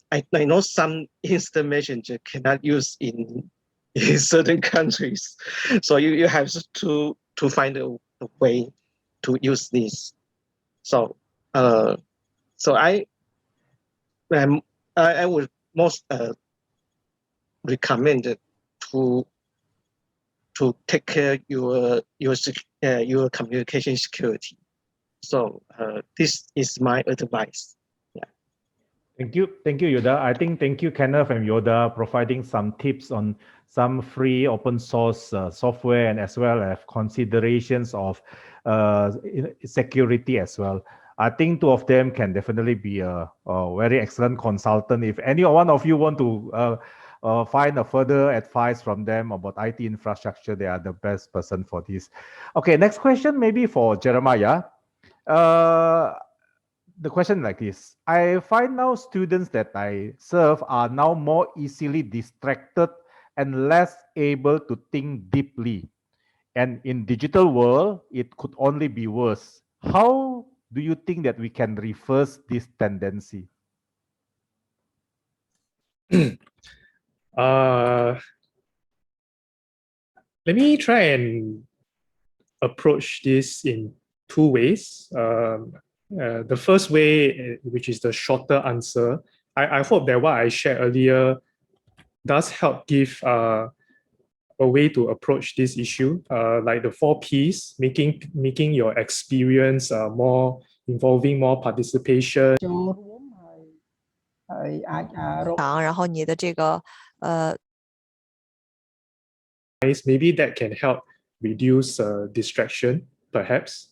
I know some instant messenger cannot use in certain countries, so you have to find a way to use this. So so I would most recommend to take care your communication security. So this is my advice. Yeah. Thank you, Yoda. I think thank you, Kenneth and Yoda, providing some tips on some free open source software and as well as considerations of security as well. I think two of them can definitely be a very excellent consultant. If any one of you want to find a further advice from them about IT infrastructure, they are the best person for this. Okay, next question maybe for Jeremiah. The question like this: I find now students that I serve are now more easily distracted and less able to think deeply. And in digital world, it could only be worse. How do you think that we can reverse this tendency? Let me try and approach this in two ways. The first way, which is the shorter answer, I hope that what I shared earlier does help give a way to approach this issue, like the 4 Ps, making your experience more involving more participation. 然后你的这个maybe that can help reduce distraction, perhaps.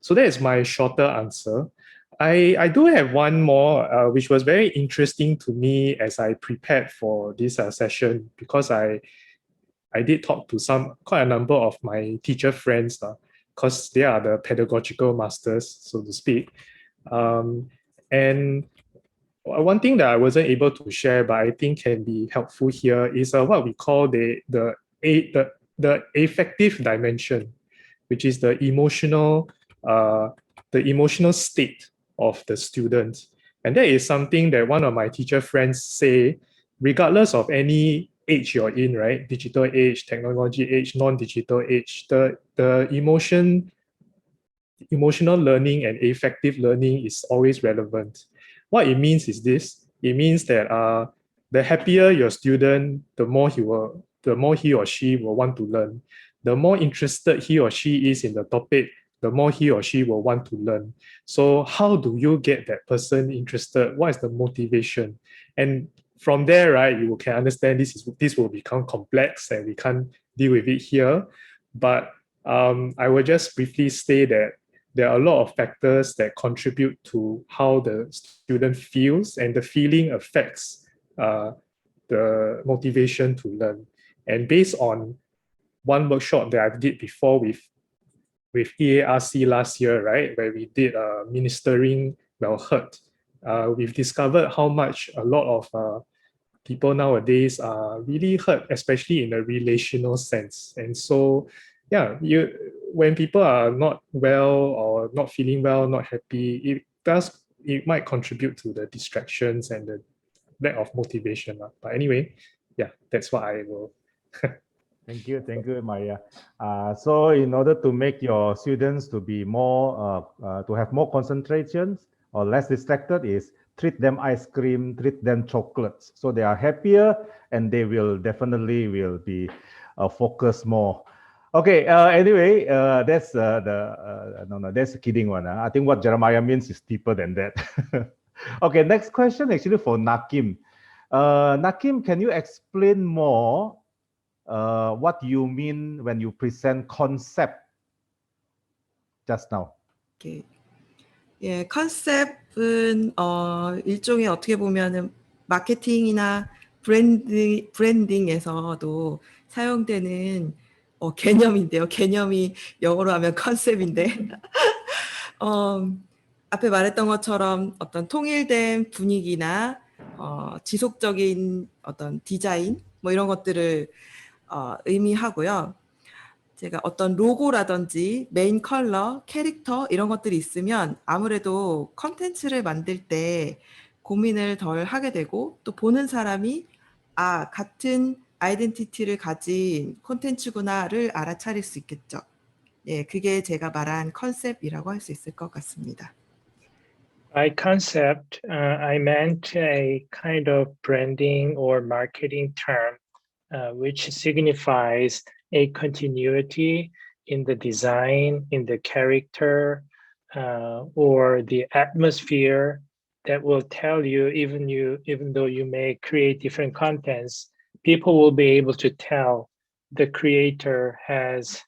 So that is my shorter answer. I do have one more, which was very interesting to me as I prepared for this session, because I did talk to quite a number of my teacher friends, because they are the pedagogical masters, so to speak. And one thing that I wasn't able to share, but I think can be helpful here, is what we call the affective dimension. which is the emotional state of the student. And that is something that one of my teacher friends say, regardless of any age you're in, right? Digital age, technology age, non-digital age, the emotional learning and affective learning is always relevant. What it means is this: it means that the happier your student, the more he or she will want to learn. The more interested he or she is in the topic, the more he or she will want to learn. So how do you get that person interested? What is the motivation? And from there, right, you can understand this will become complex and we can't deal with it here. But I will just briefly say that there are a lot of factors that contribute to how the student feels, and the feeling affects the motivation to learn. And based on one workshop that I did before with EARC last year, right, where we did ministering well heard, we've discovered how much a lot of people nowadays are really hurt, especially in a relational sense. And so, yeah, when people are not well or not feeling well, not happy, it might contribute to the distractions and the lack of motivation. But anyway, yeah, that's what I will. Thank you, Maria. So in order to make your students to be more, to have more concentration or less distracted, is treat them ice cream, treat them chocolates, so they are happier and they will definitely be focused more. Okay. Anyway, that's no, that's a kidding one. I think what Jeremiah means is deeper than that. Okay. Next question, actually for Nakim. Nakim, can you explain more what you mean when you present concept just now? Okay. 예, 컨셉은 일종의 어떻게 보면은 마케팅이나 브랜딩에서도 사용되는 개념인데요. 개념이 영어로 하면 컨셉인데 앞에 말했던 것처럼 어떤 통일된 분위기나 지속적인 어떤 디자인 뭐 이런 것들을 의미하고요. 제가 어떤 로고라든지 메인 컬러, 캐릭터 이런 것들이 있으면 아무래도 컨텐츠를 만들 때 고민을 덜 하게 되고, 또 보는 사람이 같은 아이덴티티를 가진 콘텐츠구나를 알아차릴 수 있겠죠. 예, 그게 제가 말한 컨셉이라고 할 수 있을 것 같습니다. By concept, I meant a kind of branding or marketing term, which signifies a continuity in the design, in the character, or the atmosphere that will tell you, even though you may create different contents, people will be able to tell the creator has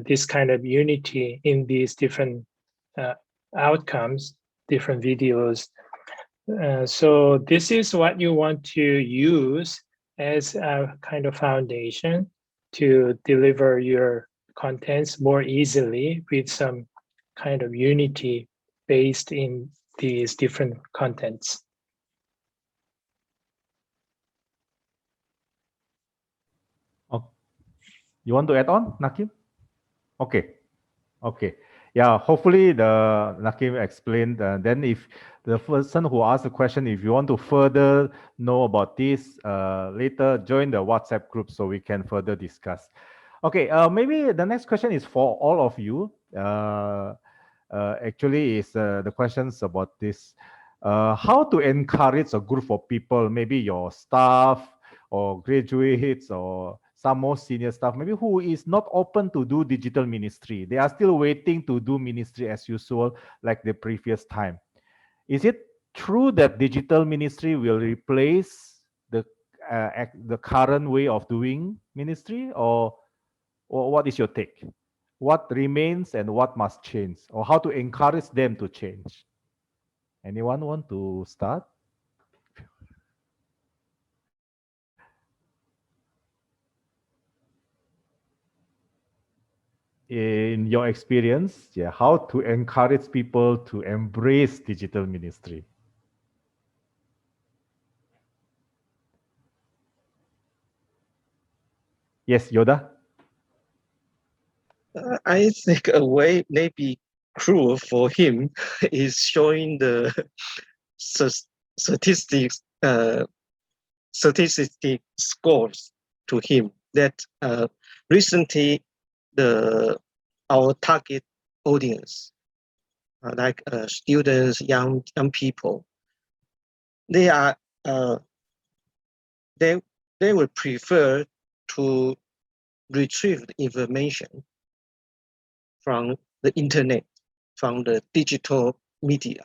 this kind of unity in these different outcomes, different videos. So this is what you want to use as a kind of foundation to deliver your contents more easily with some kind of unity based in these different contents. You want to add on, Nakim? Okay. Yeah, hopefully Nakim explained. Then if the person who asked the question, if you want to further know about this later, join the WhatsApp group so we can further discuss. Okay, maybe the next question is for all of you. Actually, is the questions about this. How to encourage a group of people, maybe your staff or graduates or some more senior staff, maybe who is not open to do digital ministry. They are still waiting to do ministry as usual, like the previous time. Is it true that digital ministry will replace the current way of doing ministry, or what is your take? What remains and what must change, or how to encourage them to change? Anyone want to start? In your experience, yeah, how to encourage people to embrace digital ministry? Yes, Yoda? I think a way maybe cruel for him is showing the statistics statistic scores to him that recently our target audience, like students, young people, they are they would prefer to retrieve the information from the internet, from the digital media.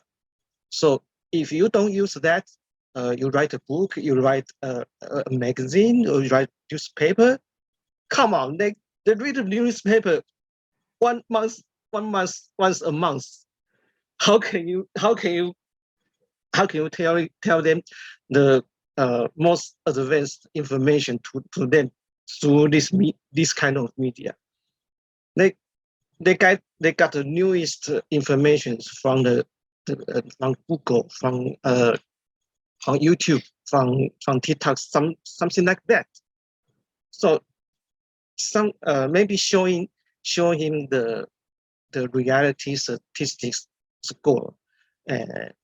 So if you don't use that, you write a book, you write a magazine, or you write newspaper. Come on, they read the newspaper once a month. How can you tell them the most advanced information to them through this kind of media? They got the newest information from from Google, from YouTube, from TikTok, something like that. So maybe showing him the reality statistics score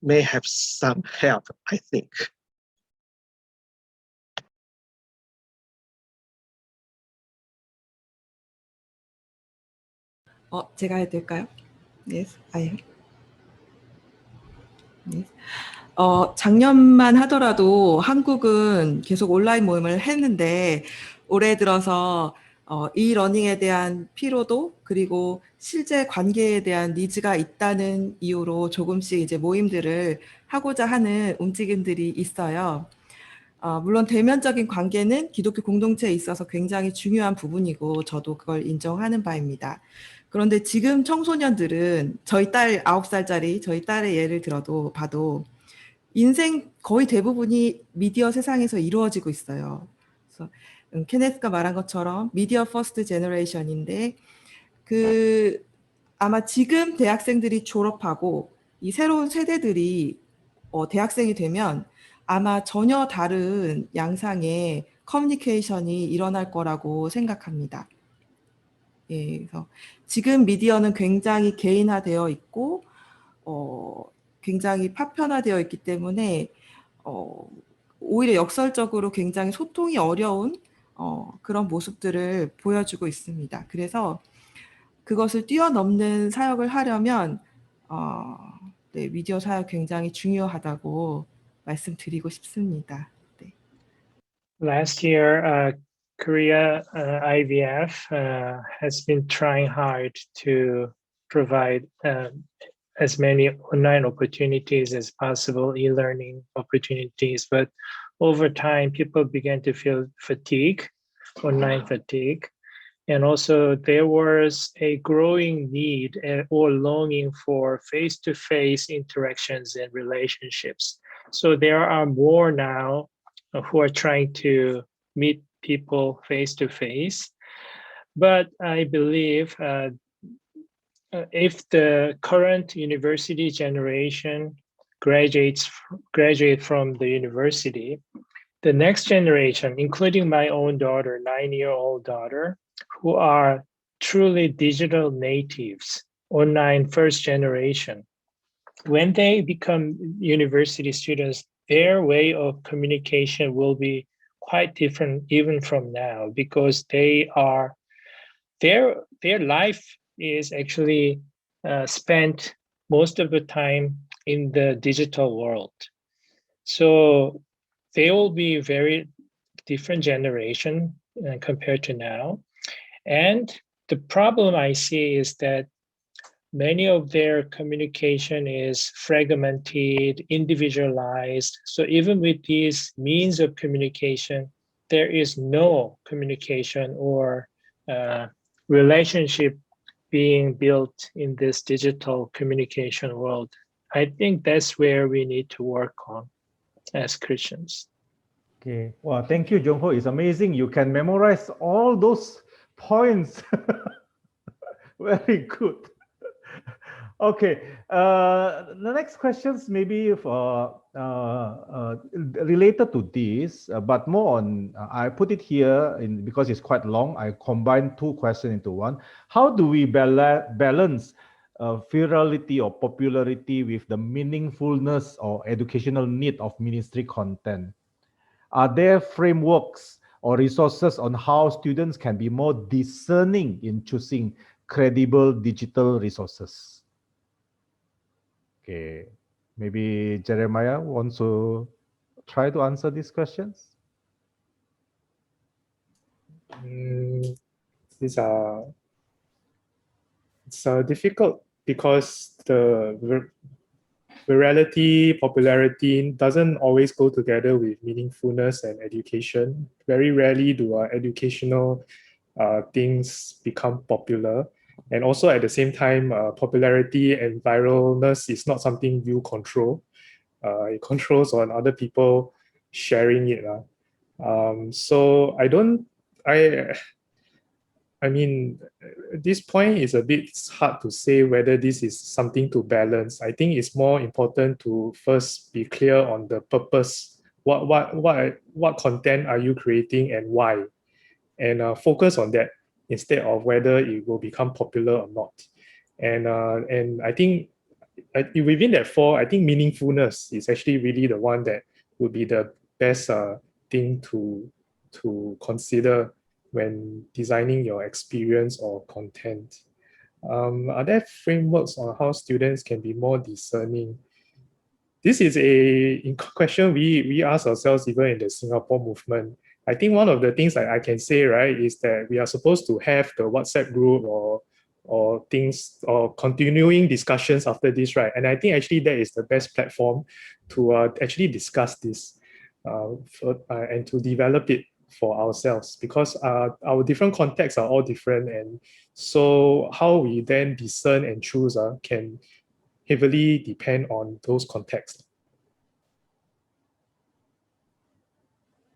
may have some help, I think. 제가 해도 될까요? Yes, I am. Yes. 작년만 하더라도 한국은 계속 온라인 모임을 했는데 올해 들어서 이-러닝에 대한 피로도 그리고 실제 관계에 대한 니즈가 있다는 이유로 조금씩 이제 모임들을 하고자 하는 움직임들이 있어요. 물론 대면적인 관계는 기독교 공동체에 있어서 굉장히 중요한 부분이고 저도 그걸 인정하는 바입니다. 그런데 지금 청소년들은 저희 딸 9살짜리 저희 딸의 예를 봐도 인생 거의 대부분이 미디어 세상에서 이루어지고 있어요. 그래서 케네스가 말한 것처럼 미디어 퍼스트 제너레이션인데 아마 지금 대학생들이 졸업하고 이 새로운 세대들이 대학생이 되면 아마 전혀 다른 양상의 커뮤니케이션이 일어날 거라고 생각합니다. 예, 그래서 지금 미디어는 굉장히 개인화되어 있고 굉장히 파편화되어 있기 때문에 오히려 역설적으로 굉장히 소통이 어려운 그런 모습들을 보여주고 있습니다. 그래서 그것을 뛰어넘는 사역을 하려면 네, 미디어 사역 굉장히 중요하다고 말씀드리고 싶습니다. 네. Last year, Korea IVF has been trying hard to provide as many online opportunities as possible, e-learning opportunities. But over time, people began to feel fatigue, online fatigue. And also there was a growing need or longing for face-to-face interactions and relationships. So there are more now who are trying to meet people face-to-face. But I believe if the current university generation graduate from the university, the next generation, including my own daughter, 9-year-old daughter, who are truly digital natives, online first generation, when they become university students, their way of communication will be quite different even from now, because their life is actually spent most of the time in the digital world. So they will be very different generation compared to now. And the problem I see is that many of their communication is fragmented, individualized. So even with these means of communication, there is no communication or relationship being built in this digital communication world. I think that's where we need to work on as Christians. Okay. Well, thank you, Jongho. It's amazing. You can memorize all those points. Very good. Okay. The next questions maybe for related to this, but more on. I put it here in because it's quite long. I combined two questions into one. How do we balance virality or popularity with the meaningfulness or educational need of ministry content? Are there frameworks or resources on how students can be more discerning in choosing credible digital resources? Okay, maybe Jeremiah wants to try to answer these questions. These are it's difficult because the virality, popularity doesn't always go together with meaningfulness and education. Very rarely do educational things become popular. And also at the same time, popularity and viralness is not something you control. It controls on other people sharing it. So I mean, at this point, it's a bit hard to say whether this is something to balance. I think it's more important to first be clear on the purpose. What content are you creating and why? And focus on that instead of whether it will become popular or not. And I think within that four, I think meaningfulness is actually really the one that would be the best thing to consider when designing your experience or content. Are there frameworks on how students can be more discerning? This is a question we ask ourselves even in the Singapore movement. I think one of the things that I can say, right, is that we are supposed to have the WhatsApp group or things or continuing discussions after this, right? And I think actually that is the best platform to actually discuss this and to develop it for ourselves, because our different contexts are all different, and so how we then discern and choose can heavily depend on those contexts.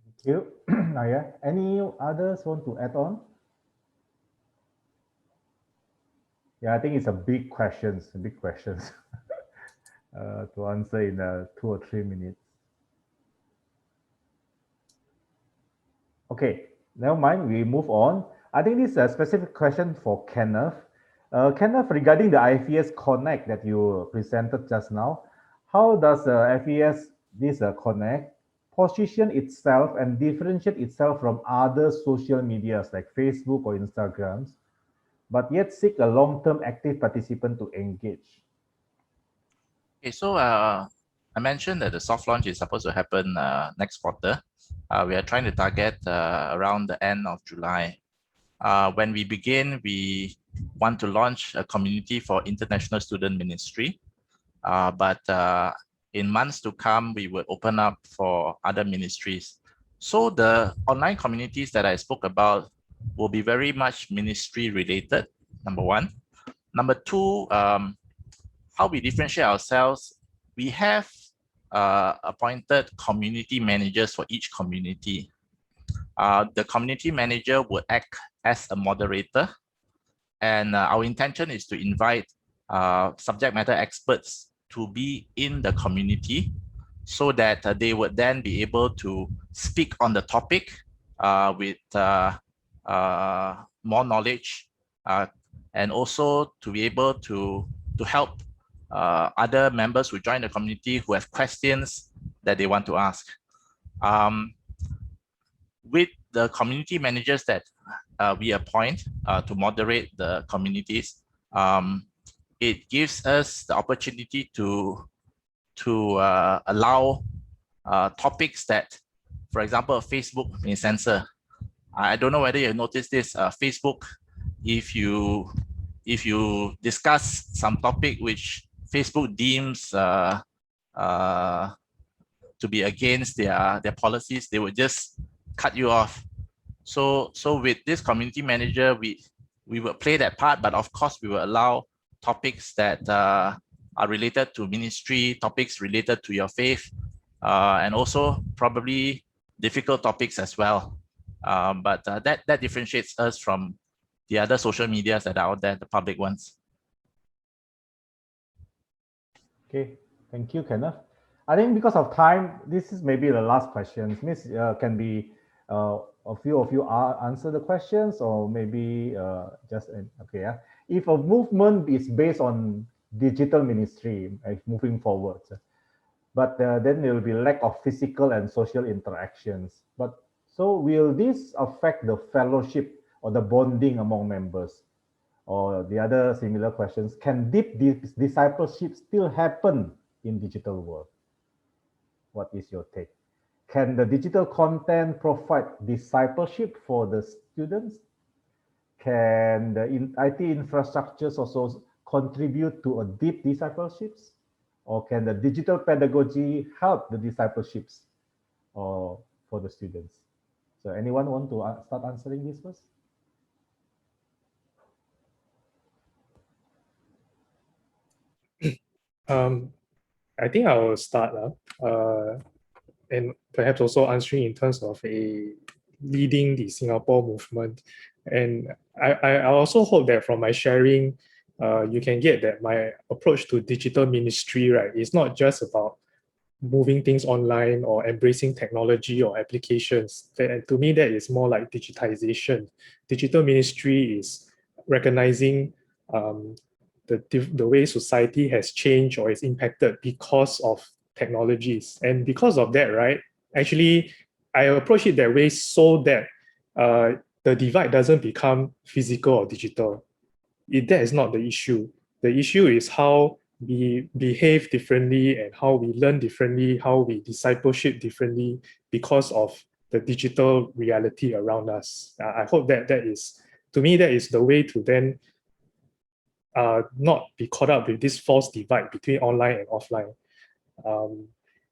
Thank you. Naya, any others want to add on? Yeah, I think it's a big questions to answer in 2 or 3 minutes. Okay, never mind, we move on. I think this is a specific question for Kenneth. Kenneth, regarding the Ifes Connect that you presented just now, how does this Connect position itself and differentiate itself from other social medias like Facebook or Instagrams, but yet seek a long-term active participant to engage? Okay, so I mentioned that the soft launch is supposed to happen next quarter. We are trying to target around the end of July. When we begin, we want to launch a community for international student ministry. But in months to come, we will open up for other ministries. So the online communities that I spoke about will be very much ministry related, number one. Number two, how we differentiate ourselves, we have appointed community managers for each community. The community manager will act as a moderator, and our intention is to invite subject matter experts to be in the community so that they would then be able to speak on the topic with more knowledge, and also to be able to help other members who join the community who have questions that they want to ask. With the community managers that we appoint to moderate the communities, it gives us the opportunity to allow topics that, for example, Facebook may censor. I don't know whether you noticed this. Facebook, if you discuss some topic which Facebook deems to be against their policies, they would just cut you off. So with this community manager, we will play that part, but of course we will allow topics that are related to ministry, topics related to your faith, and also probably difficult topics as well. But that differentiates us from the other social medias that are out there, the public ones. Okay, thank you, Kenneth. I think because of time, this is maybe the last question. Miss, can be a few of you answer the questions, or maybe just okay. Yeah. If a movement is based on digital ministry, moving forward, but then there will be lack of physical and social interactions. But so will this affect the fellowship or the bonding among members? Or the other similar questions, can deep discipleship still happen in digital world? What is your take? Can the digital content provide discipleship for the students? Can the IT infrastructures also contribute to a deep discipleships? Or can the digital pedagogy help the discipleships or for the students? So anyone want to start answering this first? I think I will start, and perhaps also answering in terms of leading the Singapore movement. And I also hope that from my sharing, you can get that my approach to digital ministry, right, is not just about moving things online or embracing technology or applications. To me, that is more like digitization. Digital ministry is recognizing the way society has changed or is impacted because of technologies. And because of that, right, actually, I approach it that way so that the divide doesn't become physical or digital. That is not the issue. The issue is how we behave differently and how we learn differently, how we discipleship differently because of the digital reality around us. I hope that to me, that is the way to then not be caught up with this false divide between online and offline.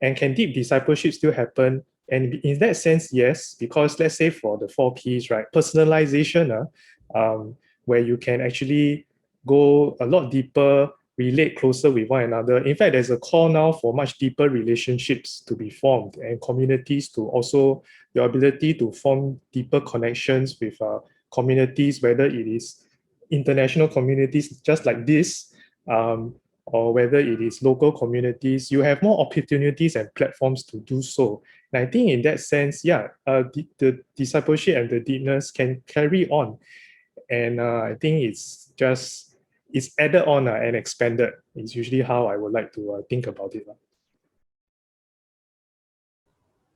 And can deep discipleship still happen? And in that sense, yes, because let's say for the 4 Ps, right, personalization, where you can actually go a lot deeper, relate closer with one another. In fact, there's a call now for much deeper relationships to be formed and communities to also, your ability to form deeper connections with communities, whether it is international communities just like this, or whether it is local communities, you have more opportunities and platforms to do so. And I think in that sense, yeah, the discipleship and the deepness can carry on. And I think it's added on and expanded. It's usually how I would like to think about it.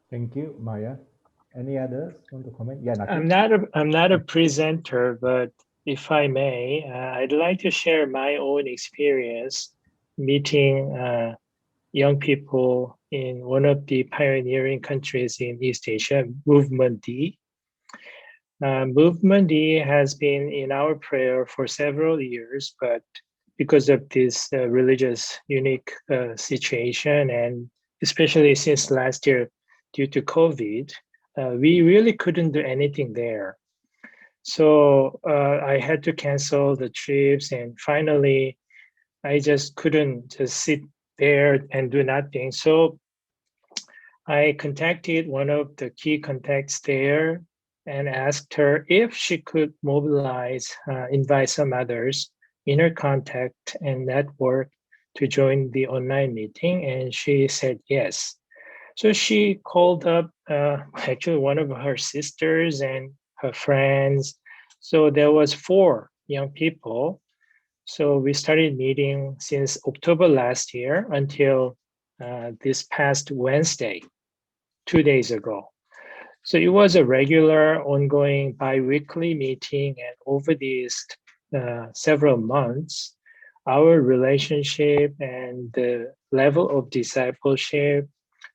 Thank you, Maya. Any others want to comment? Yeah, I'm not a presenter, but if I may, I'd like to share my own experience meeting young people in one of the pioneering countries in East Asia, Movement D. Movement D has been in our prayer for several years, but because of this religious unique situation, and especially since last year due to COVID, we really couldn't do anything there. So I had to cancel the trips, and finally, I just couldn't just sit there and do nothing. So I contacted one of the key contacts there and asked her if she could mobilize, invite some others in her contact and network to join the online meeting, and she said yes. So she called up actually one of her sisters and her friends. So there was 4 young people. So we started meeting since October last year until this past Wednesday, 2 days ago. So it was a regular, ongoing, bi-weekly meeting, and over these several months, our relationship and the level of discipleship,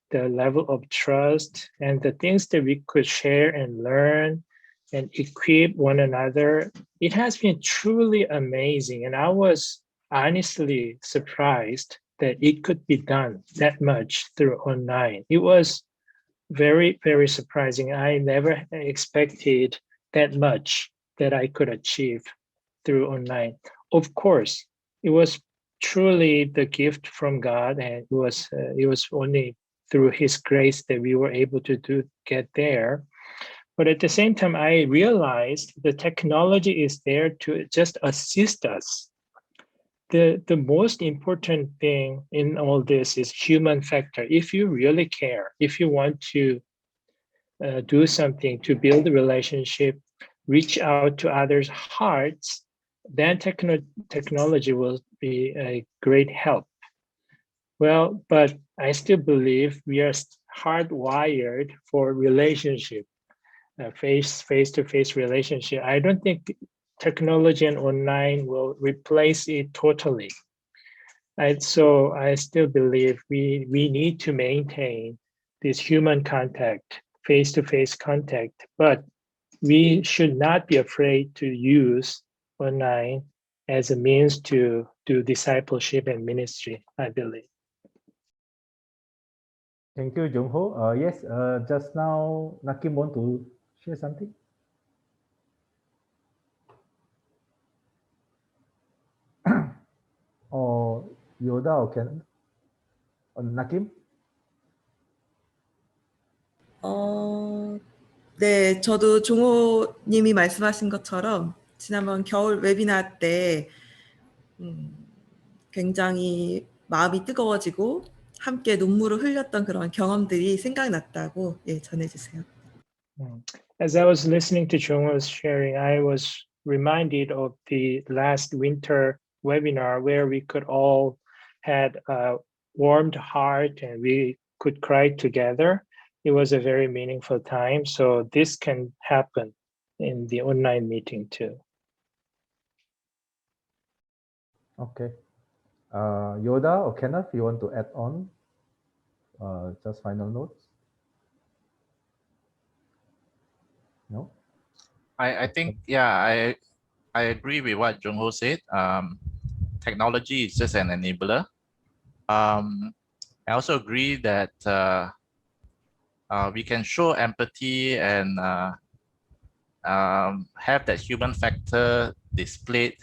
the level of trust, and the things that we could share and learn and equip one another, it has been truly amazing. And I was honestly surprised that it could be done that much through online. It was very, very surprising. I never expected that much that I could achieve through online. Of course, it was truly the gift from God, and it was only through His grace that we were able to get there. But at the same time, I realized the technology is there to just assist us the most important thing in all this is human factor. If you really care, if you want to do something to build a relationship, reach out to others' hearts, then technology will be a great help. Well, but I still believe we are hardwired for relationship, face-to-face relationship. I don't think technology and online will replace it totally. So I still believe we need to maintain this human contact, face-to-face contact, but we should not be afraid to use online as a means to do discipleship and ministry, I believe. Thank you, Jung-ho. Yes, just now, Nakim want to share something? Or Yoda or Ken? Nakim? 네, 저도 종호님이 말씀하신 것처럼 지난번 겨울 웨비나 때 굉장히 마음이 뜨거워지고 함께 눈물을 흘렸던 그런 경험들이 생각났다고 전해주세요. As I was listening to Jungho's sharing, I was reminded of the last winter webinar where we could all had a warmed heart and we could cry together. It was a very meaningful time. So this can happen in the online meeting too. Okay. Yoda or Kenneth, you want to add on? Just final notes? No? I think, yeah, I agree with what Jung-ho said. Technology is just an enabler. I also agree that we can show empathy and have that human factor displayed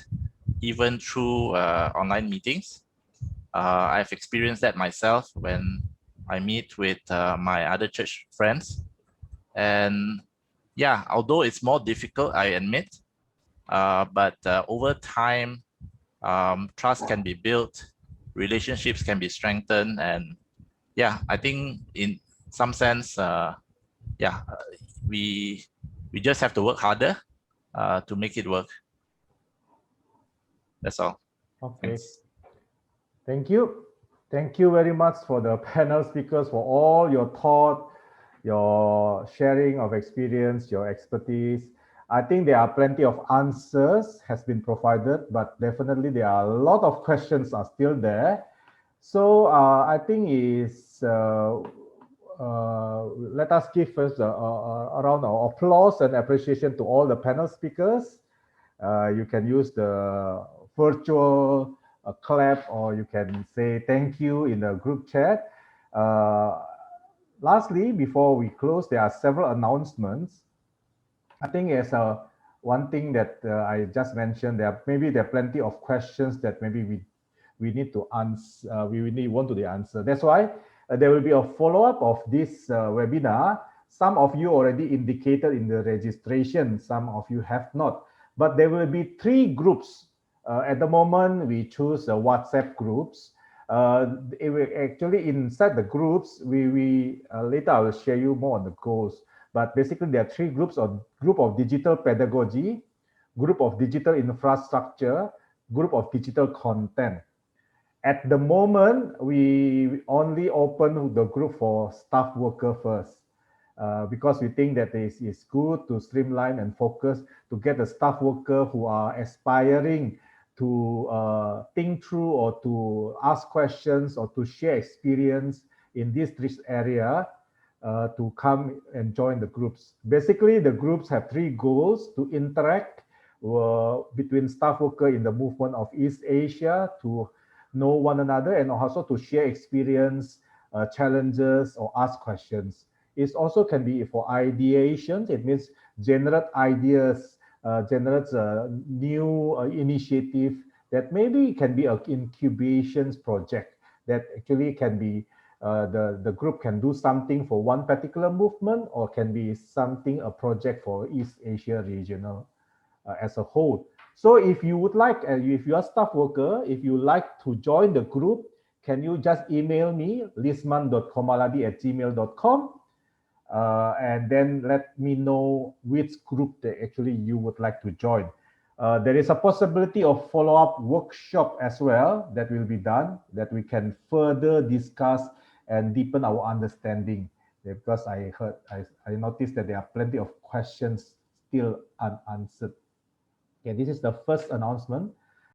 even through online meetings. I've experienced that myself when I meet with my other church friends. And yeah, although it's more difficult, I admit, but over time, trust can be built, relationships can be strengthened, and yeah, I think in some sense, we just have to work harder to make it work. That's all. Okay. Thanks. Thank you. Thank you very much for the panel speakers for all your thought, your sharing of experience, your expertise. I think there are plenty of answers has been provided, but definitely there are a lot of questions are still there. So I think is let us give first a round of applause and appreciation to all the panel speakers. You can use the virtual clap, or you can say thank you in the group chat. Lastly, before we close, there are several announcements. I think as one thing that I just mentioned, there are plenty of questions that maybe we need to answer. We want to answer. That's why there will be a follow-up of this webinar. Some of you already indicated in the registration. Some of you have not. But there will be 3 groups. At the moment, we choose WhatsApp groups. Actually, inside the groups, we later I will share you more on the goals. But basically, there are 3 groups: group of digital pedagogy, group of digital infrastructure, group of digital content. At the moment, we only open the group for staff worker first. Because we think that it is good to streamline and focus to get the staff worker who are aspiring to think through or to ask questions or to share experience in this area to come and join the groups. Basically, the groups have 3 goals: to interact between staff worker in the movement of East Asia, to know one another, and also to share experience, challenges, or ask questions. It also can be for ideation. It means generate ideas, generate a new initiative that maybe can be an incubation project that actually can be the group can do something for one particular movement, or can be something, a project for East Asia regional as a whole. So if you would like, if you are a staff worker, if you like to join the group, can you just email me, lisman.komaladi@gmail.com, and then let me know which group that actually you would like to join. There is a possibility of follow-up workshop as well that will be done, that we can further discuss and deepen our understanding. Because I noticed that there are plenty of questions still unanswered. Okay, this is the first announcement.